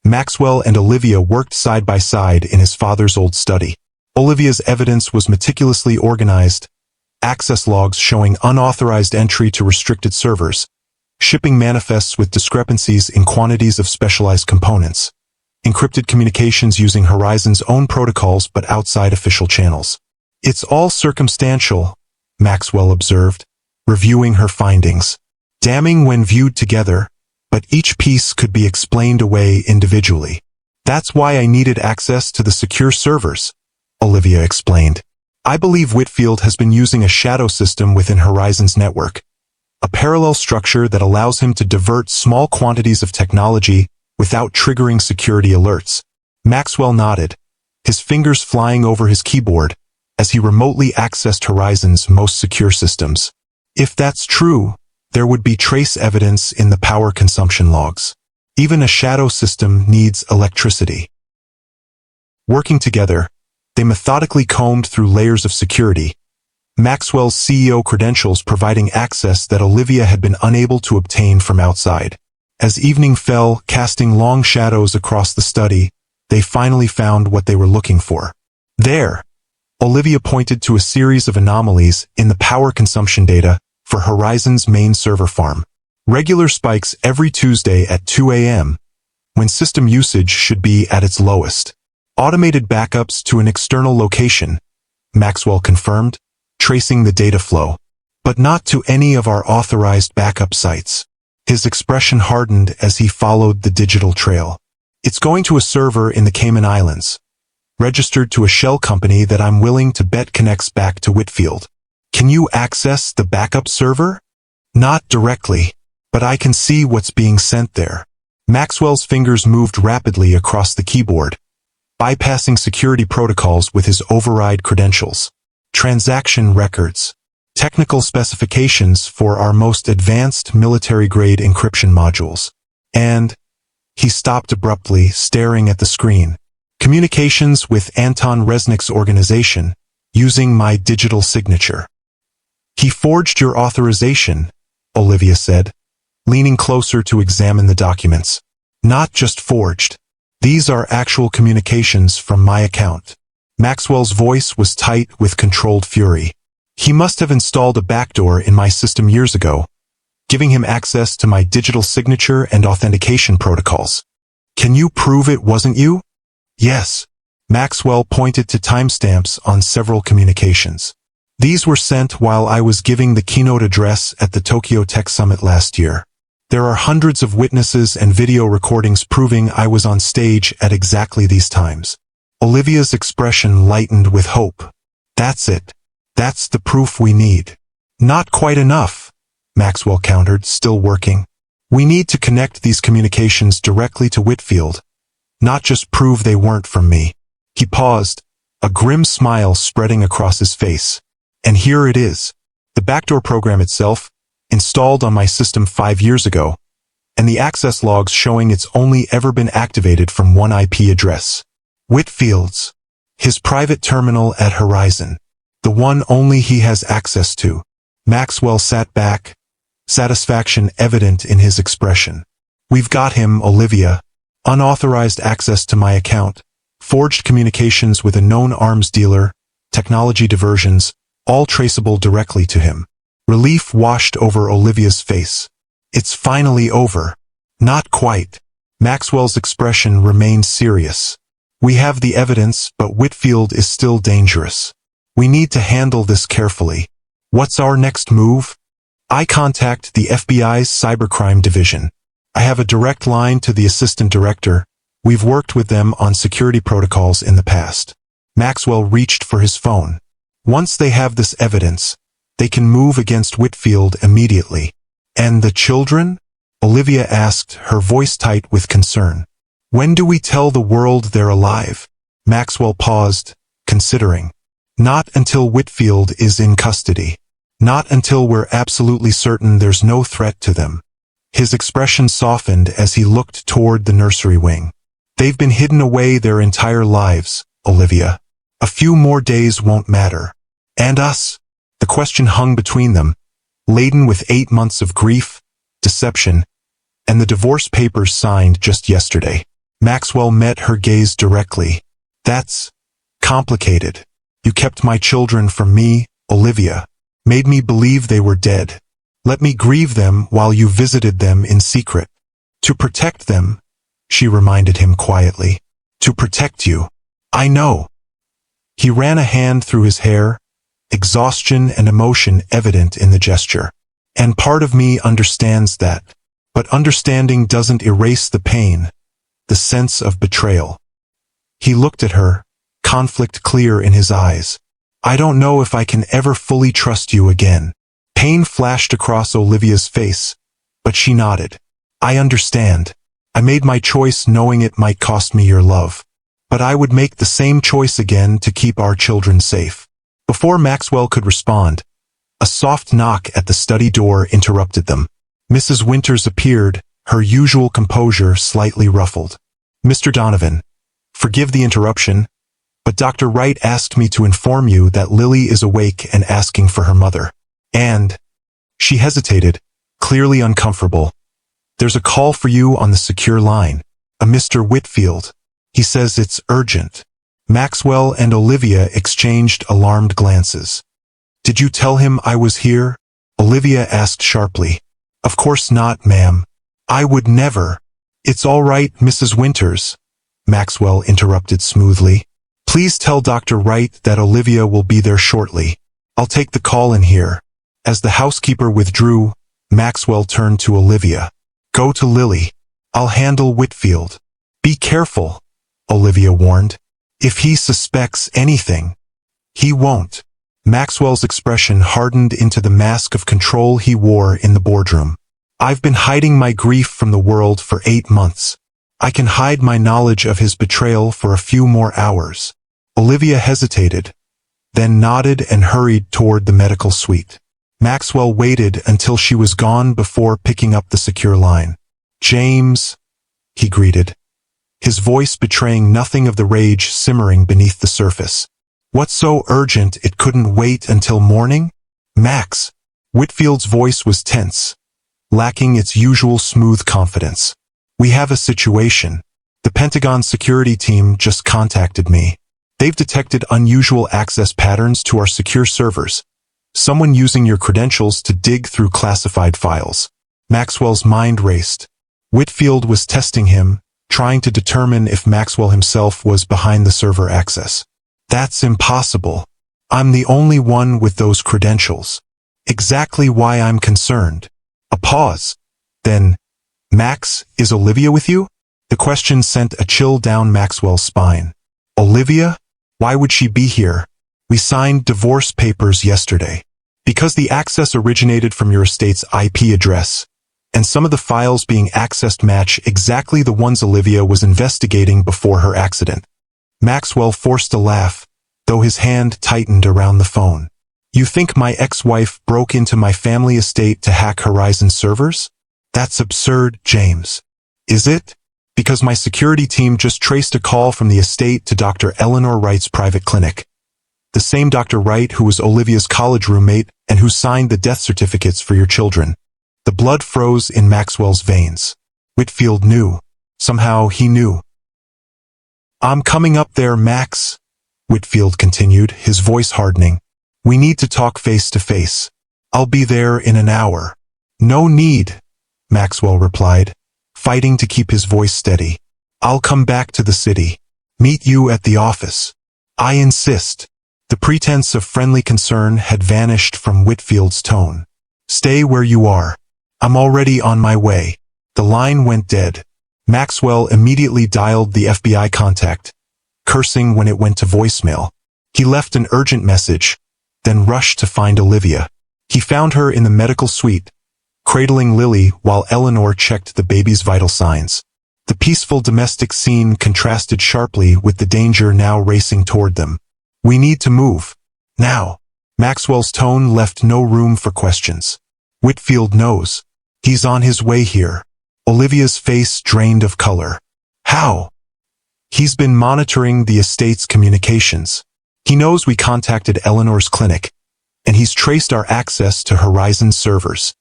Maxwell and Olivia worked side by side in his father's old study. Olivia's evidence was meticulously organized, access logs showing unauthorized entry to restricted servers, shipping manifests with discrepancies in quantities of specialized components, encrypted communications using Horizon's own protocols but outside official channels. "It's all circumstantial," Maxwell observed, reviewing her findings. "Damning when viewed together, but each piece could be explained away individually. That's why I needed access to the secure servers," Olivia explained. "I believe Whitfield has been using a shadow system within Horizon's network, a parallel structure that allows him to divert small quantities of technology without triggering security alerts." Maxwell nodded, his fingers flying over his keyboard as he remotely accessed Horizon's most secure systems. "If that's true, there would be trace evidence in the power consumption logs. Even a shadow system needs electricity." Working together, they methodically combed through layers of security, Maxwell's CEO credentials providing access that Olivia had been unable to obtain from outside. As evening fell, casting long shadows across the study, they finally found what they were looking for. There, Olivia pointed to a series of anomalies in the power consumption data for Horizon's main server farm. Regular spikes every Tuesday at 2 a.m., when system usage should be at its lowest. Automated backups to an external location, Maxwell confirmed, tracing the data flow. But not to any of our authorized backup sites. His expression hardened as he followed the digital trail. "It's going to a server in the Cayman Islands, registered to a shell company that I'm willing to bet connects back to Whitfield. Can you access the backup server?" "Not directly, but I can see what's being sent there. Maxwell's fingers moved rapidly across the keyboard, bypassing security protocols with his override credentials. Transaction records. Technical specifications for our most advanced military-grade encryption modules. And he stopped abruptly, staring at the screen. Communications with Anton Resnick's organization, using my digital signature. He forged your authorization, Olivia said, leaning closer to examine the documents. Not just forged. These are actual communications from my account. Maxwell's voice was tight with controlled fury. He must have installed a backdoor in my system years ago, giving him access to my digital signature and authentication protocols. Can you prove it wasn't you? Yes. Maxwell pointed to timestamps on several communications. These were sent while I was giving the keynote address at the Tokyo Tech Summit last year. There are hundreds of witnesses and video recordings proving I was on stage at exactly these times. Olivia's expression lightened with hope. That's it. That's the proof we need. Not quite enough, Maxwell countered, still working. We need to connect these communications directly to Whitfield, not just prove they weren't from me. He paused, a grim smile spreading across his face. And here it is. The backdoor program itself, installed on my system 5 years ago, and the access logs showing it's only ever been activated from one IP address. Whitfield's. His private terminal at Horizon. The one only he has access to. Maxwell sat back, satisfaction evident in his expression. We've got him, Olivia. Unauthorized access to my account, forged communications with a known arms dealer, technology diversions, all traceable directly to him. Relief washed over Olivia's face. It's finally over. Not quite. Maxwell's expression remained serious. We have the evidence, but Whitfield is still dangerous. We need to handle this carefully. What's our next move? I contact the FBI's cybercrime division. I have a direct line to the assistant director. We've worked with them on security protocols in the past. Maxwell reached for his phone. Once they have this evidence, they can move against Whitfield immediately. And the children? Olivia asked, her voice tight with concern. When do we tell the world they're alive? Maxwell paused, considering. Not until Whitfield is in custody. Not until we're absolutely certain there's no threat to them. His expression softened as he looked toward the nursery wing. They've been hidden away their entire lives, Olivia. A few more days won't matter. And us? The question hung between them, laden with 8 months of grief, deception, and the divorce papers signed just yesterday. Maxwell met her gaze directly. That's complicated. You kept my children from me, Olivia. Made me believe they were dead. Let me grieve them while you visited them in secret. To protect them, she reminded him quietly. To protect you. I know. He ran a hand through his hair, exhaustion and emotion evident in the gesture. And part of me understands that. But understanding doesn't erase the pain, the sense of betrayal. He looked at her, conflict clear in his eyes. I don't know if I can ever fully trust you again. Pain flashed across Olivia's face, but she nodded. I understand. I made my choice knowing it might cost me your love. But I would make the same choice again to keep our children safe. Before Maxwell could respond, a soft knock at the study door interrupted them. Mrs. Winters appeared, her usual composure slightly ruffled. Mr. Donovan, forgive the interruption, but Dr. Wright asked me to inform you that Lily is awake and asking for her mother. And she hesitated, clearly uncomfortable. There's a call for you on the secure line. A Mr. Whitfield. He says it's urgent. Maxwell and Olivia exchanged alarmed glances. Did you tell him I was here? Olivia asked sharply. Of course not, ma'am. I would never. It's all right, Mrs. Winters, Maxwell interrupted smoothly. Please tell Dr. Wright that Olivia will be there shortly. I'll take the call in here. As the housekeeper withdrew, Maxwell turned to Olivia. Go to Lily. I'll handle Whitfield. Be careful, Olivia warned. If he suspects anything, he won't. Maxwell's expression hardened into the mask of control he wore in the boardroom. I've been hiding my grief from the world for 8 months. I can hide my knowledge of his betrayal for a few more hours. Olivia hesitated, then nodded and hurried toward the medical suite. Maxwell waited until she was gone before picking up the secure line. "James," he greeted, his voice betraying nothing of the rage simmering beneath the surface. "What's so urgent it couldn't wait until morning?" "Max." Whitfield's voice was tense, lacking its usual smooth confidence. "We have a situation. The Pentagon security team just contacted me. They've detected unusual access patterns to our secure servers. Someone using your credentials to dig through classified files." Maxwell's mind raced. Whitfield was testing him, trying to determine if Maxwell himself was behind the server access. "That's impossible. I'm the only one with those credentials. Exactly why I'm concerned." A pause. Then, "Max, is Olivia with you?" The question sent a chill down Maxwell's spine. "Olivia? Why would she be here? We signed divorce papers yesterday." "Because the access originated from your estate's IP address, and some of the files being accessed match exactly the ones Olivia was investigating before her accident." Maxwell forced a laugh, though his hand tightened around the phone. "You think my ex-wife broke into my family estate to hack Horizon servers? That's absurd, James." "Is it? Because my security team just traced a call from the estate to Dr. Eleanor Wright's private clinic. The same Dr. Wright who was Olivia's college roommate and who signed the death certificates for your children." The blood froze in Maxwell's veins. Whitfield knew. Somehow he knew. "I'm coming up there, Max," Whitfield continued, his voice hardening. "We need to talk face to face. I'll be there in an hour." "No need," Maxwell replied, fighting to keep his voice steady. "I'll come back to the city. Meet you at the office. I insist." The pretense of friendly concern had vanished from Whitfield's tone. "Stay where you are. I'm already on my way." The line went dead. Maxwell immediately dialed the FBI contact, cursing when it went to voicemail. He left an urgent message, then rushed to find Olivia. He found her in the medical suite, cradling Lily while Eleanor checked the baby's vital signs. The peaceful domestic scene contrasted sharply with the danger now racing toward them. "We need to move. Now." Maxwell's tone left no room for questions. "Whitfield knows. He's on his way here." Olivia's face drained of color. "How?" "He's been monitoring the estate's communications. He knows we contacted Eleanor's clinic, and he's traced our access to Horizon servers."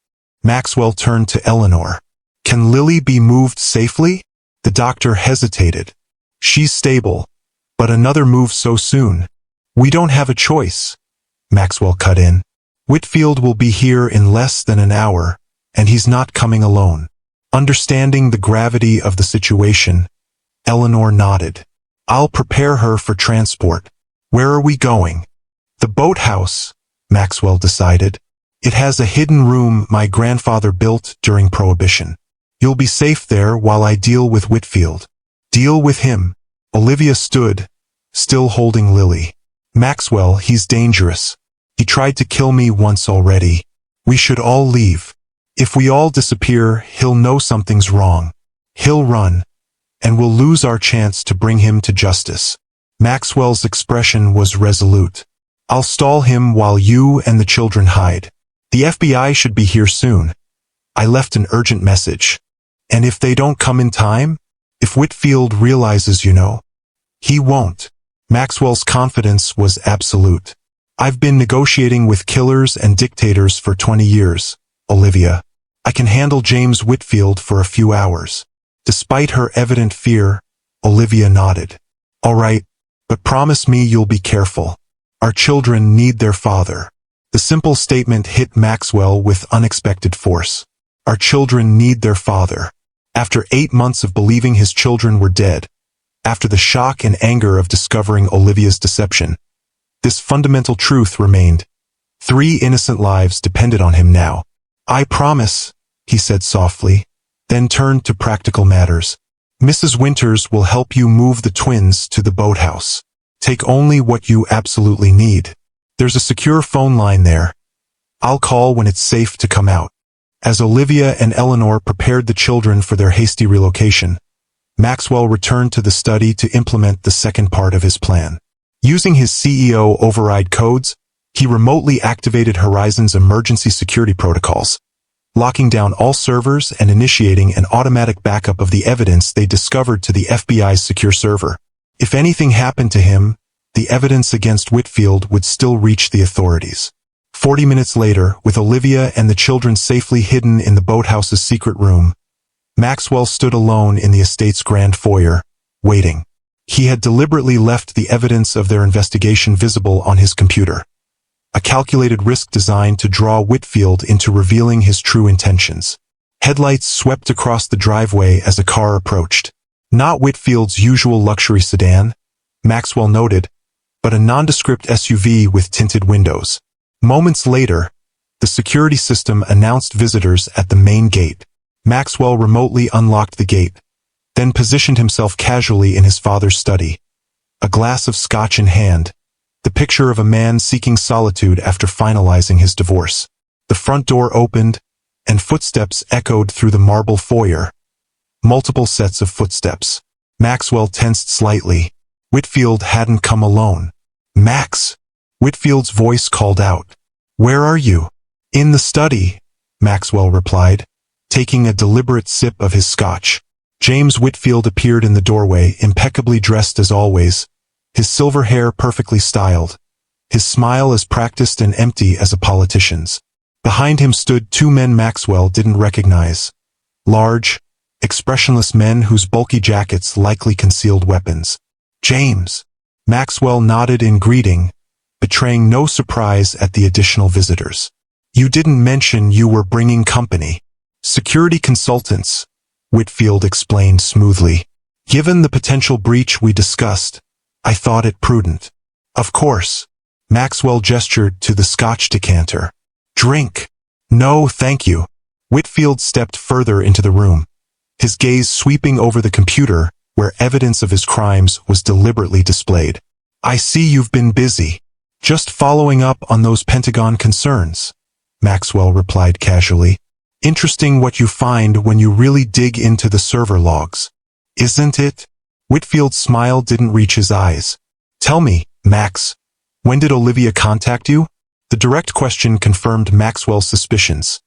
Maxwell turned to Eleanor. "Can Lily be moved safely?" The doctor hesitated. "She's stable, but another move so soon. We don't have a choice," Maxwell cut in. "Whitfield will be here in less than an hour, and he's not coming alone." Understanding the gravity of the situation, Eleanor nodded. "I'll prepare her for transport." "Where are we going?" "The boathouse," Maxwell decided. "It has a hidden room my grandfather built during Prohibition. You'll be safe there while I deal with Whitfield." "Deal with him?" Olivia stood, still holding Lily. "Maxwell, he's dangerous. He tried to kill me once already. We should all leave. If we all disappear, he'll know something's wrong. He'll run, and we'll lose our chance to bring him to justice." Maxwell's expression was resolute. "I'll stall him while you and the children hide. The FBI should be here soon. I left an urgent message. And if they don't come in time? If Whitfield realizes, He won't." Maxwell's confidence was absolute. "I've been negotiating with killers and dictators for 20 years, Olivia. I can handle James Whitfield for a few hours." Despite her evident fear, Olivia nodded. "All right, but promise me you'll be careful. Our children need their father." The simple statement hit Maxwell with unexpected force. Our children need their father. After 8 months of believing his children were dead, after the shock and anger of discovering Olivia's deception, this fundamental truth remained. 3 innocent lives depended on him now. "I promise," he said softly, then turned to practical matters. "Mrs. Winters will help you move the twins to the boathouse. Take only what you absolutely need. There's a secure phone line there. I'll call when it's safe to come out." As Olivia and Eleanor prepared the children for their hasty relocation, Maxwell returned to the study to implement the second part of his plan. Using his CEO override codes, he remotely activated Horizon's emergency security protocols, locking down all servers and initiating an automatic backup of the evidence they discovered to the FBI's secure server. If anything happened to him, the evidence against Whitfield would still reach the authorities. 40 minutes later, with Olivia and the children safely hidden in the boathouse's secret room, Maxwell stood alone in the estate's grand foyer, waiting. He had deliberately left the evidence of their investigation visible on his computer, a calculated risk designed to draw Whitfield into revealing his true intentions. Headlights swept across the driveway as a car approached. Not Whitfield's usual luxury sedan, Maxwell noted, but a nondescript SUV with tinted windows. Moments later, the security system announced visitors at the main gate. Maxwell remotely unlocked the gate, then positioned himself casually in his father's study, a glass of scotch in hand, the picture of a man seeking solitude after finalizing his divorce. The front door opened, and footsteps echoed through the marble foyer. Multiple sets of footsteps. Maxwell tensed slightly. Whitfield hadn't come alone. "Max!" Whitfield's voice called out. "Where are you?" "In the study," Maxwell replied, taking a deliberate sip of his scotch. James Whitfield appeared in the doorway, impeccably dressed as always, his silver hair perfectly styled, his smile as practiced and empty as a politician's. Behind him stood two men Maxwell didn't recognize. Large, expressionless men whose bulky jackets likely concealed weapons. "James." Maxwell nodded in greeting, betraying no surprise at the additional visitors. "You didn't mention you were bringing company." "Security consultants," Whitfield explained smoothly. "Given the potential breach we discussed, I thought it prudent." "Of course." Maxwell gestured to the scotch decanter. "Drink." "No, thank you." Whitfield stepped further into the room, his gaze sweeping over the computer where evidence of his crimes was deliberately displayed. "I see you've been busy. Just following up on those Pentagon concerns," Maxwell replied casually. "Interesting what you find when you really dig into the server logs. Isn't it?" Whitfield's smile didn't reach his eyes. "Tell me, Max, when did Olivia contact you?" The direct question confirmed Maxwell's suspicions.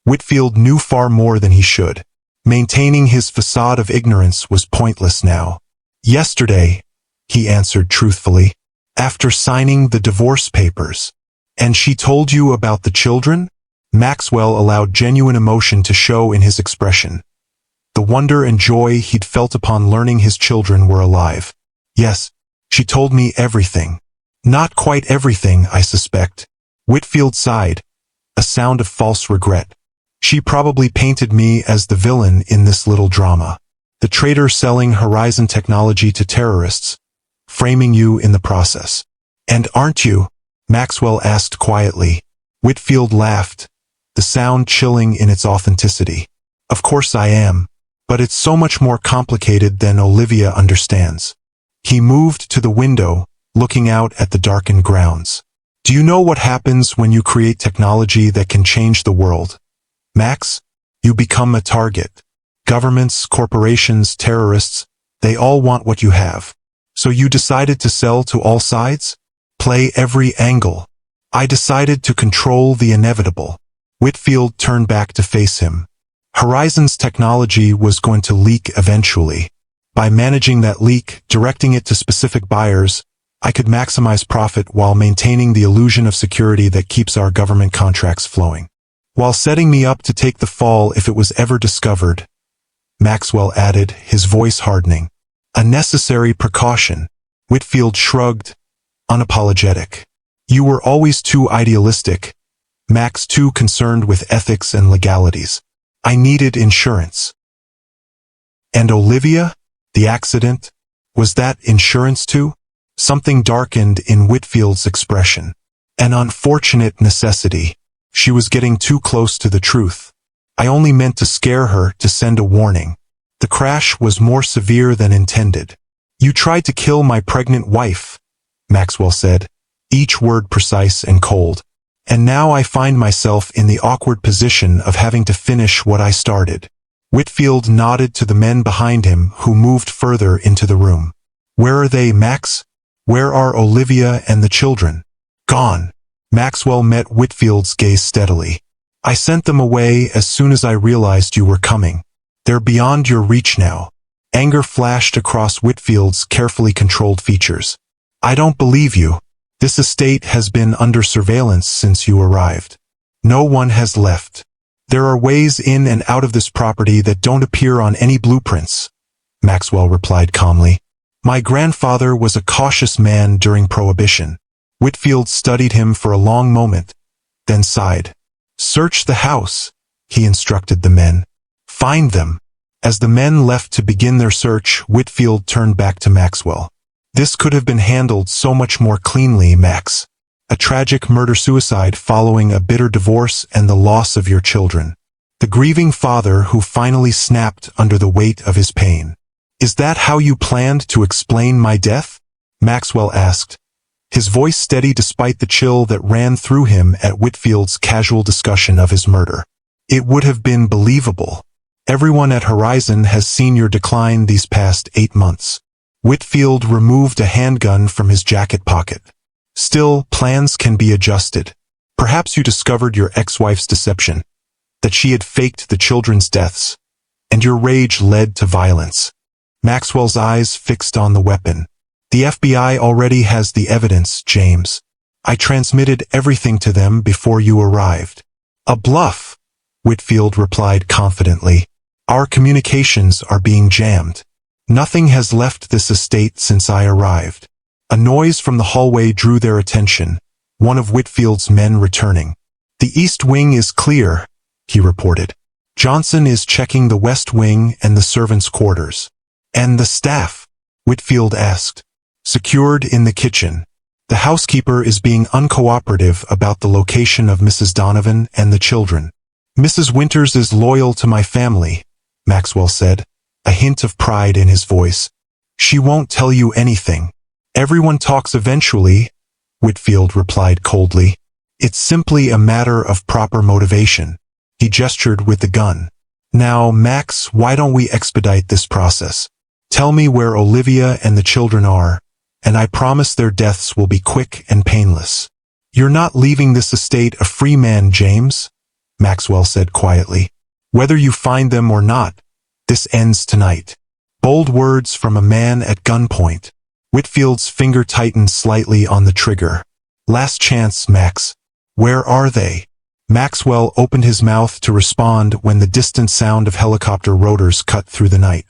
Whitfield knew far more than he should. Maintaining his facade of ignorance was pointless now. "Yesterday," he answered truthfully, "after signing the divorce papers." "And she told you about the children?" Maxwell allowed genuine emotion to show in his expression. The wonder and joy he'd felt upon learning his children were alive. "Yes, she told me everything." "Not quite everything, I suspect." Whitfield sighed, a sound of false regret. "She probably painted me as the villain in this little drama. The traitor selling Horizon technology to terrorists, framing you in the process." "And aren't you?" Maxwell asked quietly. Whitfield laughed, the sound chilling in its authenticity. "Of course I am. But it's so much more complicated than Olivia understands." He moved to the window, looking out at the darkened grounds. "Do you know what happens when you create technology that can change the world, Max? You become a target. Governments, corporations, terrorists, they all want what you have. So you decided to sell to all sides? Play every angle." "I decided to control the inevitable." Whitfield turned back to face him. Horizon's technology was going to leak eventually. By managing that leak, directing it to specific buyers, I could maximize profit while maintaining the illusion of security that keeps our government contracts flowing. While setting me up to take the fall if it was ever discovered, Maxwell added, his voice hardening. "A necessary precaution." Whitfield shrugged, unapologetic. "You were always too idealistic, Max, too concerned with ethics and legalities. I needed insurance." "And Olivia? The accident? Was that insurance too?" Something darkened in Whitfield's expression. "An unfortunate necessity. She was getting too close to the truth. I only meant to scare her, to send a warning. The crash was more severe than intended." "You tried to kill my pregnant wife," Maxwell said, each word precise and cold. And now I find myself in the awkward position of having to finish what I started. Whitfield nodded to the men behind him who moved further into the room. Where are they, Max? Where are Olivia and the children? Gone. Maxwell met Whitfield's gaze steadily. I sent them away as soon as I realized you were coming. They're beyond your reach now. Anger flashed across Whitfield's carefully controlled features. I don't believe you. This estate has been under surveillance since you arrived. No one has left. There are ways in and out of this property that don't appear on any blueprints, Maxwell replied calmly. My grandfather was a cautious man during Prohibition. Whitfield studied him for a long moment, then sighed. Search the house, he instructed the men. Find them. As the men left to begin their search, Whitfield turned back to Maxwell. This could have been handled so much more cleanly, Max. A tragic murder-suicide following a bitter divorce and the loss of your children. The grieving father who finally snapped under the weight of his pain. Is that how you planned to explain my death? Maxwell asked, his voice steady despite the chill that ran through him at Whitfield's casual discussion of his murder. It would have been believable. Everyone at Horizon has seen your decline these past 8 months. Whitfield removed a handgun from his jacket pocket. Still, plans can be adjusted. Perhaps you discovered your ex-wife's deception, that she had faked the children's deaths, and your rage led to violence. Maxwell's eyes fixed on the weapon. The FBI already has the evidence, James. I transmitted everything to them before you arrived. A bluff, Whitfield replied confidently. Our communications are being jammed. Nothing has left this estate since I arrived. A noise from the hallway drew their attention, one of Whitfield's men returning. The east wing is clear, he reported. Johnson is checking the west wing and the servants' quarters. And the staff? Whitfield asked. Secured in the kitchen. The housekeeper is being uncooperative about the location of Mrs. Donovan and the children. Mrs. Winters is loyal to my family, Maxwell said, a hint of pride in his voice. She won't tell you anything. Everyone talks eventually, Whitfield replied coldly. It's simply a matter of proper motivation. He gestured with the gun. Now, Max, why don't we expedite this process? Tell me where Olivia and the children are, and I promise their deaths will be quick and painless. You're not leaving this estate a free man, James, Maxwell said quietly. Whether you find them or not, this ends tonight. Bold words from a man at gunpoint. Whitfield's finger tightened slightly on the trigger. Last chance, Max. Where are they? Maxwell opened his mouth to respond when the distant sound of helicopter rotors cut through the night.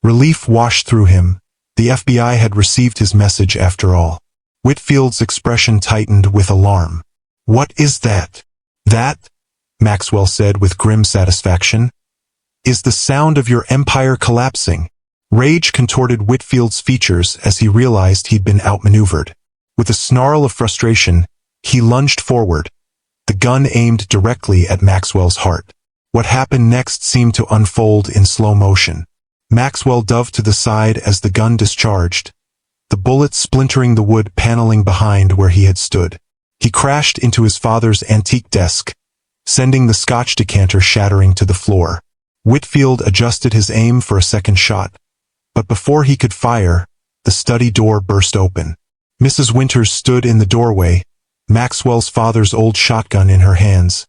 Relief washed through him. The FBI had received his message after all. Whitfield's expression tightened with alarm. What is that? That, Maxwell said with grim satisfaction, is the sound of your empire collapsing. Rage contorted Whitfield's features as he realized he'd been outmaneuvered. With a snarl of frustration, he lunged forward, the gun aimed directly at Maxwell's heart. What happened next seemed to unfold in slow motion. Maxwell dove to the side as the gun discharged, the bullet splintering the wood paneling behind where he had stood. He crashed into his father's antique desk, sending the scotch decanter shattering to the floor. Whitfield adjusted his aim for a second shot, but before he could fire, the study door burst open. Mrs. Winters stood in the doorway, Maxwell's father's old shotgun in her hands,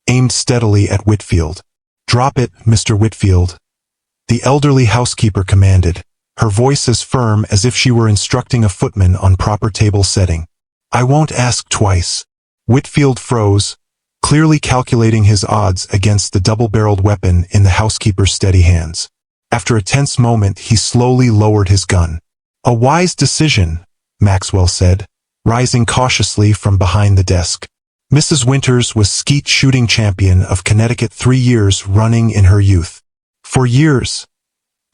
aimed steadily at Whitfield. Drop it, Mr. Whitfield, the elderly housekeeper commanded, her voice as firm as if she were instructing a footman on proper table setting. I won't ask twice. Whitfield froze, clearly calculating his odds against the double-barreled weapon in the housekeeper's steady hands. After a tense moment, he slowly lowered his gun. A wise decision, Maxwell said, rising cautiously from behind the desk. Mrs. Winters was skeet shooting champion of Connecticut 3 years running in her youth. 4 years,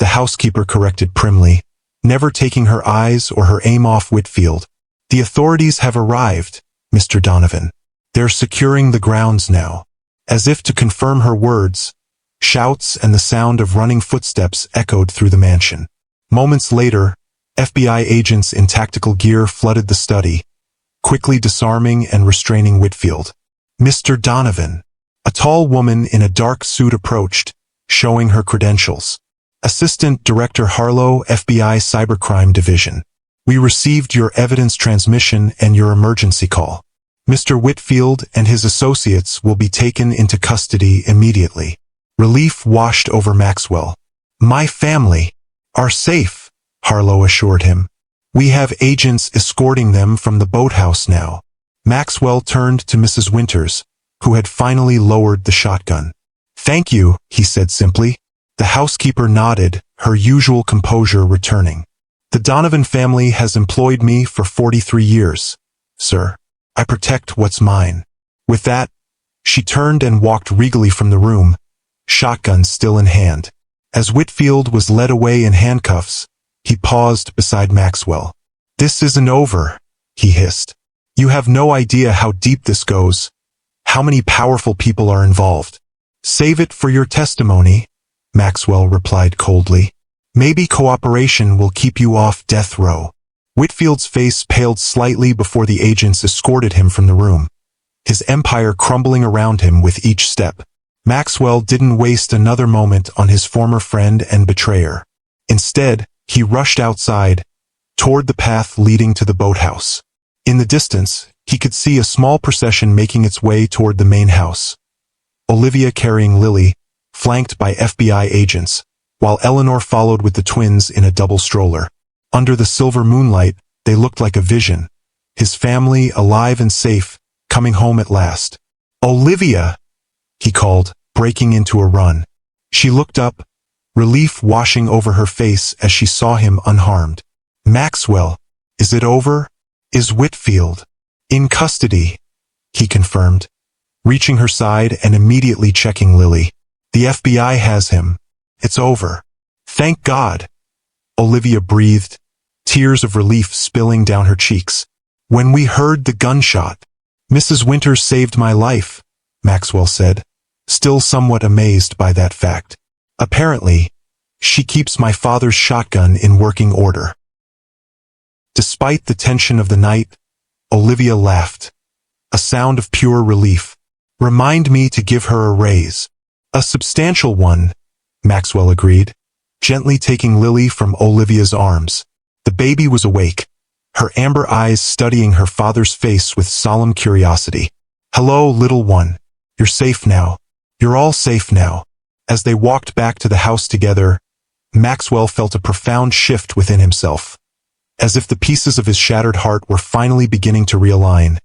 the housekeeper corrected primly, never taking her eyes or her aim off Whitfield. The authorities have arrived, Mr. Donovan. They're securing the grounds now. As if to confirm her words, shouts and the sound of running footsteps echoed through the mansion. Moments later, FBI agents in tactical gear flooded the study, quickly disarming and restraining Whitfield. Mr. Donovan. A tall woman in a dark suit approached, showing her credentials. Assistant Director Harlow, FBI Cybercrime Division. We received your evidence transmission and your emergency call. Mr. Whitfield and his associates will be taken into custody immediately. Relief washed over Maxwell. My family are safe, Harlow assured him. We have agents escorting them from the boathouse now. Maxwell turned to Mrs. Winters, who had finally lowered the shotgun. Thank you, he said simply. The housekeeper nodded, her usual composure returning. The Donovan family has employed me for 43 years, sir. I protect what's mine. With that, she turned and walked regally from the room, shotgun still in hand. As Whitfield was led away in handcuffs, he paused beside Maxwell. This isn't over, he hissed. You have no idea how deep this goes, how many powerful people are involved. Save it for your testimony, Maxwell replied coldly. Maybe cooperation will keep you off death row. Whitfield's face paled slightly before the agents escorted him from the room, his empire crumbling around him with each step. Maxwell didn't waste another moment on his former friend and betrayer. Instead, he rushed outside, toward the path leading to the boathouse. In the distance, he could see a small procession making its way toward the main house. Olivia carrying Lily, flanked by FBI agents, while Eleanor followed with the twins in a double stroller. Under the silver moonlight, they looked like a vision. His family, alive and safe, coming home at last. Olivia! He called, breaking into a run. She looked up, relief washing over her face as she saw him unharmed. Maxwell, is it over? Is Whitfield in custody? He confirmed, reaching her side and immediately checking Lily. The FBI has him. It's over. Thank God. Olivia breathed, tears of relief spilling down her cheeks. When we heard the gunshot, Mrs. Winters saved my life, Maxwell said, still somewhat amazed by that fact. Apparently, she keeps my father's shotgun in working order. Despite the tension of the night, Olivia laughed, a sound of pure relief. Remind me to give her a raise. A substantial one, Maxwell agreed, gently taking Lily from Olivia's arms. The baby was awake, her amber eyes studying her father's face with solemn curiosity. Hello, little one. You're safe now. You're all safe now. As they walked back to the house together, Maxwell felt a profound shift within himself, as if the pieces of his shattered heart were finally beginning to realign,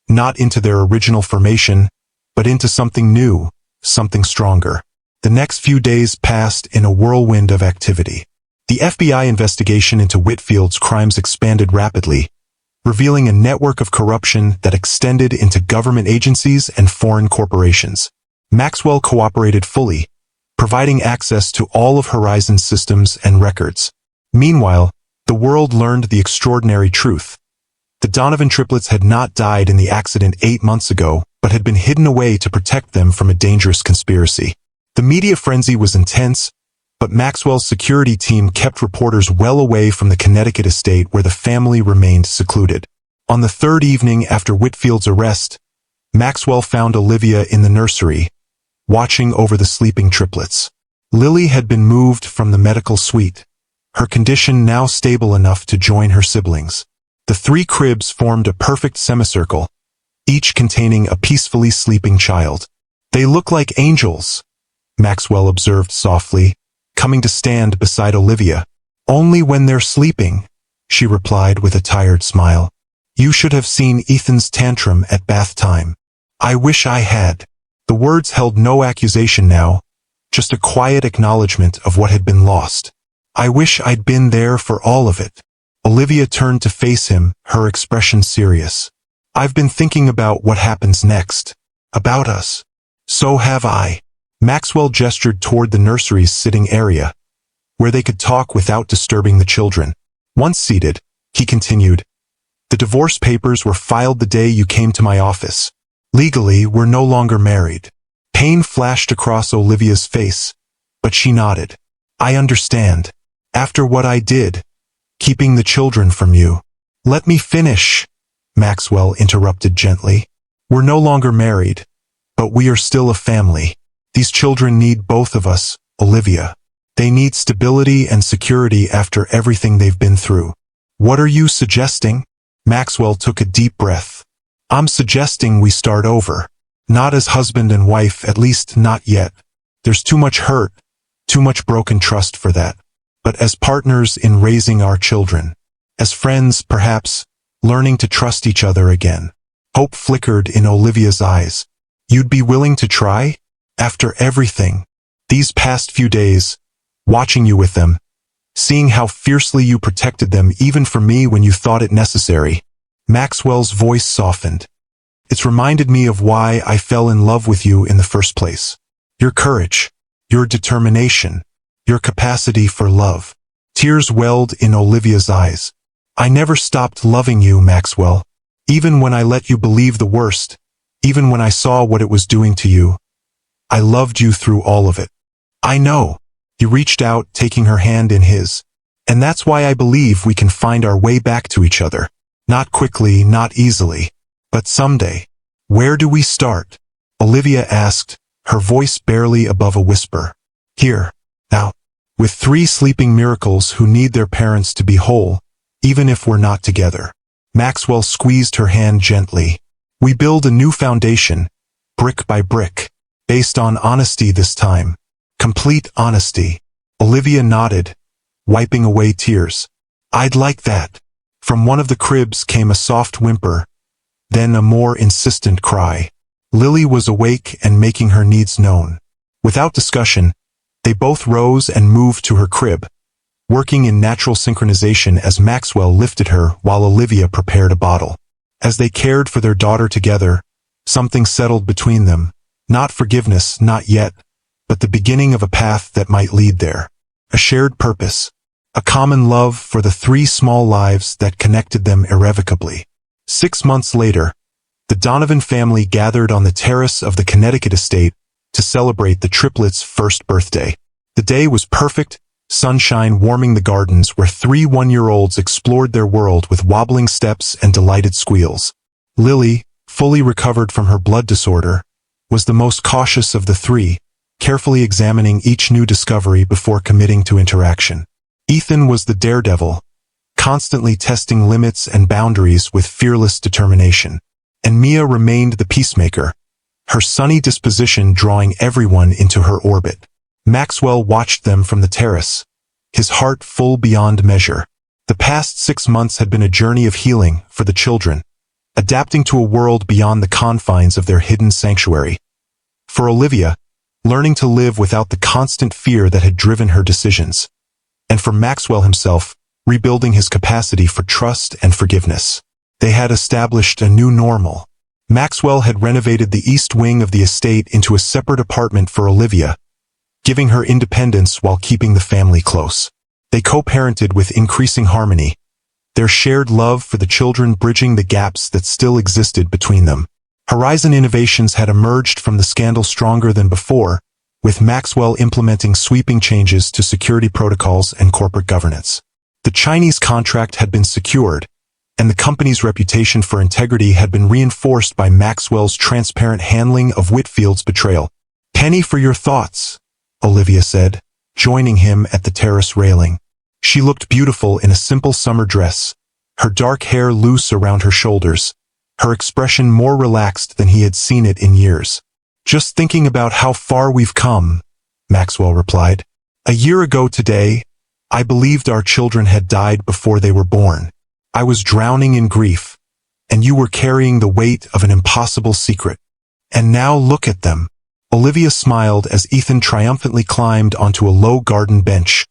not into their original formation, but into something new, something stronger. The next few days passed in a whirlwind of activity. The FBI investigation into Whitfield's crimes expanded rapidly, revealing a network of corruption that extended into government agencies and foreign corporations. Maxwell cooperated fully, providing access to all of Horizon's systems and records. Meanwhile, the world learned the extraordinary truth. The Donovan triplets had not died in the accident 8 months ago, but had been hidden away to protect them from a dangerous conspiracy. The media frenzy was intense, but Maxwell's security team kept reporters well away from the Connecticut estate where the family remained secluded. On the third evening after Whitfield's arrest, Maxwell found Olivia in the nursery, watching over the sleeping triplets. Lily had been moved from the medical suite, her condition now stable enough to join her siblings. The 3 cribs formed a perfect semicircle, each containing a peacefully sleeping child. They look like angels, Maxwell observed softly, coming to stand beside Olivia. Only when they're sleeping, she replied with a tired smile. You should have seen Ethan's tantrum at bath time. I wish I had. The words held no accusation now, just a quiet acknowledgement of what had been lost. I wish I'd been there for all of it. Olivia turned to face him, her expression serious. I've been thinking about what happens next. About us. So have I. Maxwell gestured toward the nursery's sitting area, where they could talk without disturbing the children. Once seated, he continued, the divorce papers were filed the day you came to my office. Legally, we're no longer married. Pain flashed across Olivia's face, but she nodded. I understand. After what I did, keeping the children from you. Let me finish, Maxwell interrupted gently. We're no longer married, but we are still a family. These children need both of us, Olivia. They need stability and security after everything they've been through. What are you suggesting? Maxwell took a deep breath. I'm suggesting we start over. Not as husband and wife, at least not yet. There's too much hurt, too much broken trust for that. But as partners in raising our children. As friends, perhaps, learning to trust each other again. Hope flickered in Olivia's eyes. You'd be willing to try? After everything, these past few days, watching you with them, seeing how fiercely you protected them even for me when you thought it necessary. Maxwell's voice softened. It's reminded me of why I fell in love with you in the first place. Your courage, your determination, your capacity for love. Tears welled in Olivia's eyes. I never stopped loving you, Maxwell. Even when I let you believe the worst, even when I saw what it was doing to you, I loved you through all of it. I know. He reached out, taking her hand in his. And that's why I believe we can find our way back to each other. Not quickly, not easily, but someday. Where do we start? Olivia asked, her voice barely above a whisper. Here, now. With 3 sleeping miracles who need their parents to be whole, even if we're not together. Maxwell squeezed her hand gently. We build a new foundation, brick by brick, based on honesty this time. Complete honesty. Olivia nodded, wiping away tears. I'd like that. From one of the cribs came a soft whimper, then a more insistent cry. Lily was awake and making her needs known. Without discussion, they both rose and moved to her crib, working in natural synchronization as Maxwell lifted her while Olivia prepared a bottle. As they cared for their daughter together, something settled between them. Not forgiveness, not yet, but the beginning of a path that might lead there. A shared purpose. A common love for the 3 small lives that connected them irrevocably. 6 months later, the Donovan family gathered on the terrace of the Connecticut estate to celebrate the triplets' first birthday. The day was perfect, sunshine warming the gardens where 3 one-year-olds explored their world with wobbling steps and delighted squeals. Lily, fully recovered from her blood disorder, was the most cautious of the 3, carefully examining each new discovery before committing to interaction. Ethan was the daredevil, constantly testing limits and boundaries with fearless determination. And Mia remained the peacemaker, her sunny disposition drawing everyone into her orbit. Maxwell watched them from the terrace, his heart full beyond measure. The past 6 months had been a journey of healing for the children, adapting to a world beyond the confines of their hidden sanctuary. For Olivia, learning to live without the constant fear that had driven her decisions. And for Maxwell himself, rebuilding his capacity for trust and forgiveness. They had established a new normal. Maxwell had renovated the east wing of the estate into a separate apartment for Olivia, giving her independence while keeping the family close. They co-parented with increasing harmony, their shared love for the children bridging the gaps that still existed between them. Horizon Innovations had emerged from the scandal stronger than before, with Maxwell implementing sweeping changes to security protocols and corporate governance. The Chinese contract had been secured, and the company's reputation for integrity had been reinforced by Maxwell's transparent handling of Whitfield's betrayal. "Penny for your thoughts," Olivia said, joining him at the terrace railing. She looked beautiful in a simple summer dress, her dark hair loose around her shoulders, her expression more relaxed than he had seen it in years. "Just thinking about how far we've come," Maxwell replied. "A year ago today, I believed our children had died before they were born. I was drowning in grief, and you were carrying the weight of an impossible secret. And now look at them." Olivia smiled as Ethan triumphantly climbed onto a low garden bench,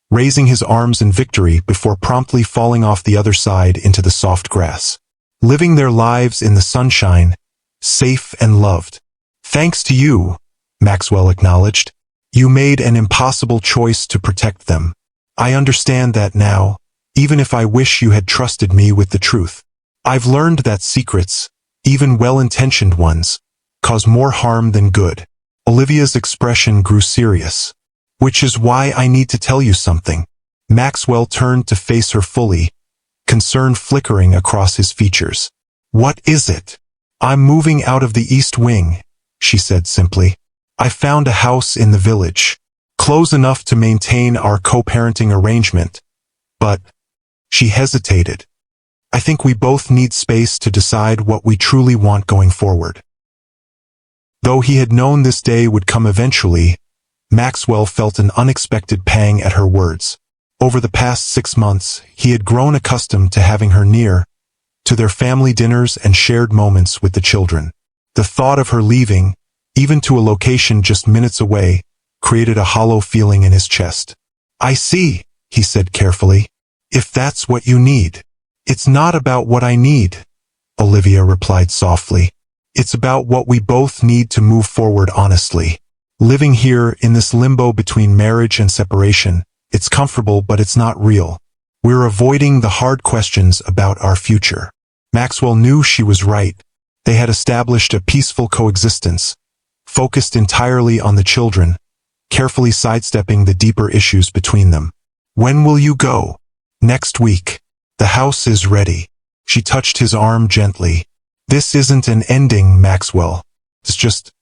raising his arms in victory before promptly falling off the other side into the soft grass. Living their lives in the sunshine, safe and loved. "Thanks to you," Maxwell acknowledged. "You made an impossible choice to protect them. I understand that now, even if I wish you had trusted me with the truth. I've learned that secrets, even well-intentioned ones, cause more harm than good." Olivia's expression grew serious. "Which is why I need to tell you something." Maxwell turned to face her fully, concern flickering across his features. "What is it?" I'm moving out of the East Wing, she said simply. I found a house in the village, close enough to maintain our co-parenting arrangement. But, she hesitated. I think we both need space to decide what we truly want going forward. Though he had known this day would come eventually, Maxwell felt an unexpected pang at her words. Over the past 6 months, he had grown accustomed to having her near, to their family dinners and shared moments with the children. The thought of her leaving, even to a location just minutes away, created a hollow feeling in his chest. I see, he said carefully. If that's what you need. It's not about what I need, Olivia replied softly. It's about what we both need to move forward honestly. Living here in this limbo between marriage and separation, it's comfortable but it's not real. We're avoiding the hard questions about our future. Maxwell knew she was right. They had established a peaceful coexistence, focused entirely on the children, carefully sidestepping the deeper issues between them. When will you go? Next week. The house is ready. She touched his arm gently. This isn't an ending, Maxwell. It's just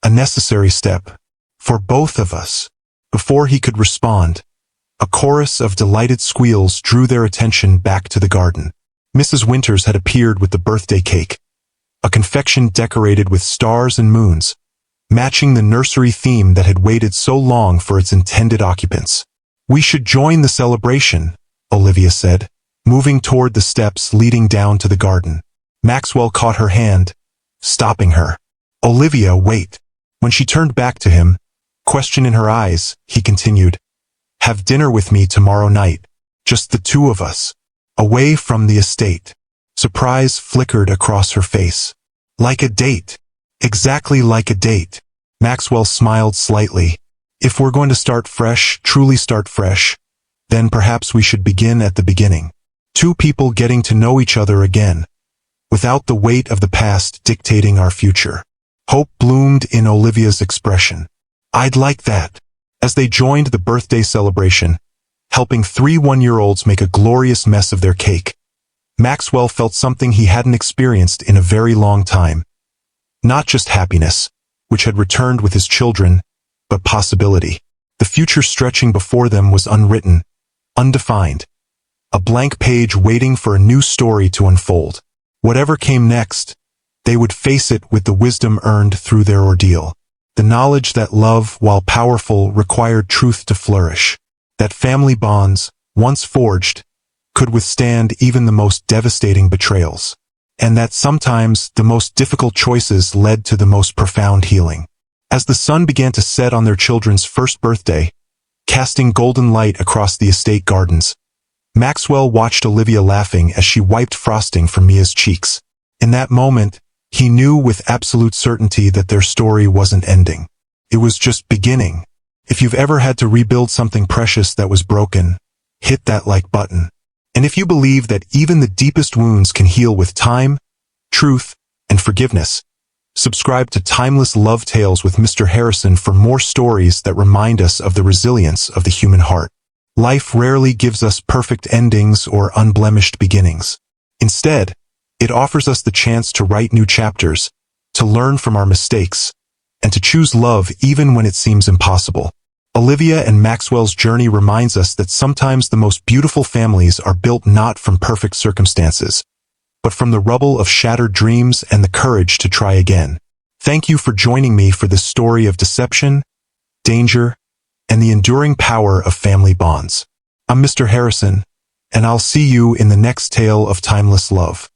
a necessary step for both of us. Before he could respond, a chorus of delighted squeals drew their attention back to the garden. Mrs. Winters had appeared with the birthday cake, a confection decorated with stars and moons, matching the nursery theme that had waited so long for its intended occupants. We should join the celebration, Olivia said, moving toward the steps leading down to the garden. Maxwell caught her hand, stopping her. Olivia, wait. When she turned back to him, question in her eyes, he continued, have dinner with me tomorrow night. Just the two of us. Away from the estate. Surprise flickered across her face. Like a date. Exactly like a date. Maxwell smiled slightly. If we're going to start fresh, truly start fresh, then perhaps we should begin at the beginning. Two people getting to know each other again, without the weight of the past dictating our future. Hope bloomed in Olivia's expression. I'd like that. As they joined the birthday celebration, helping 3 one-year-olds make a glorious mess of their cake, Maxwell felt something he hadn't experienced in a very long time. Not just happiness, which had returned with his children, but possibility. The future stretching before them was unwritten, undefined. A blank page waiting for a new story to unfold. Whatever came next, they would face it with the wisdom earned through their ordeal. The knowledge that love, while powerful, required truth to flourish. That family bonds, once forged, could withstand even the most devastating betrayals. And that sometimes the most difficult choices led to the most profound healing. As the sun began to set on their children's first birthday, casting golden light across the estate gardens, Maxwell watched Olivia laughing as she wiped frosting from Mia's cheeks. In that moment, he knew with absolute certainty that their story wasn't ending. It was just beginning. If you've ever had to rebuild something precious that was broken, hit that like button. And if you believe that even the deepest wounds can heal with time, truth, and forgiveness, subscribe to Timeless Love Tales with Mr. Harrison for more stories that remind us of the resilience of the human heart. Life rarely gives us perfect endings or unblemished beginnings. Instead, it offers us the chance to write new chapters, to learn from our mistakes, and to choose love even when it seems impossible. Olivia and Maxwell's journey reminds us that sometimes the most beautiful families are built not from perfect circumstances, but from the rubble of shattered dreams and the courage to try again. Thank you for joining me for this story of deception, danger, and the enduring power of family bonds. I'm Mr. Harrison, and I'll see you in the next tale of timeless love.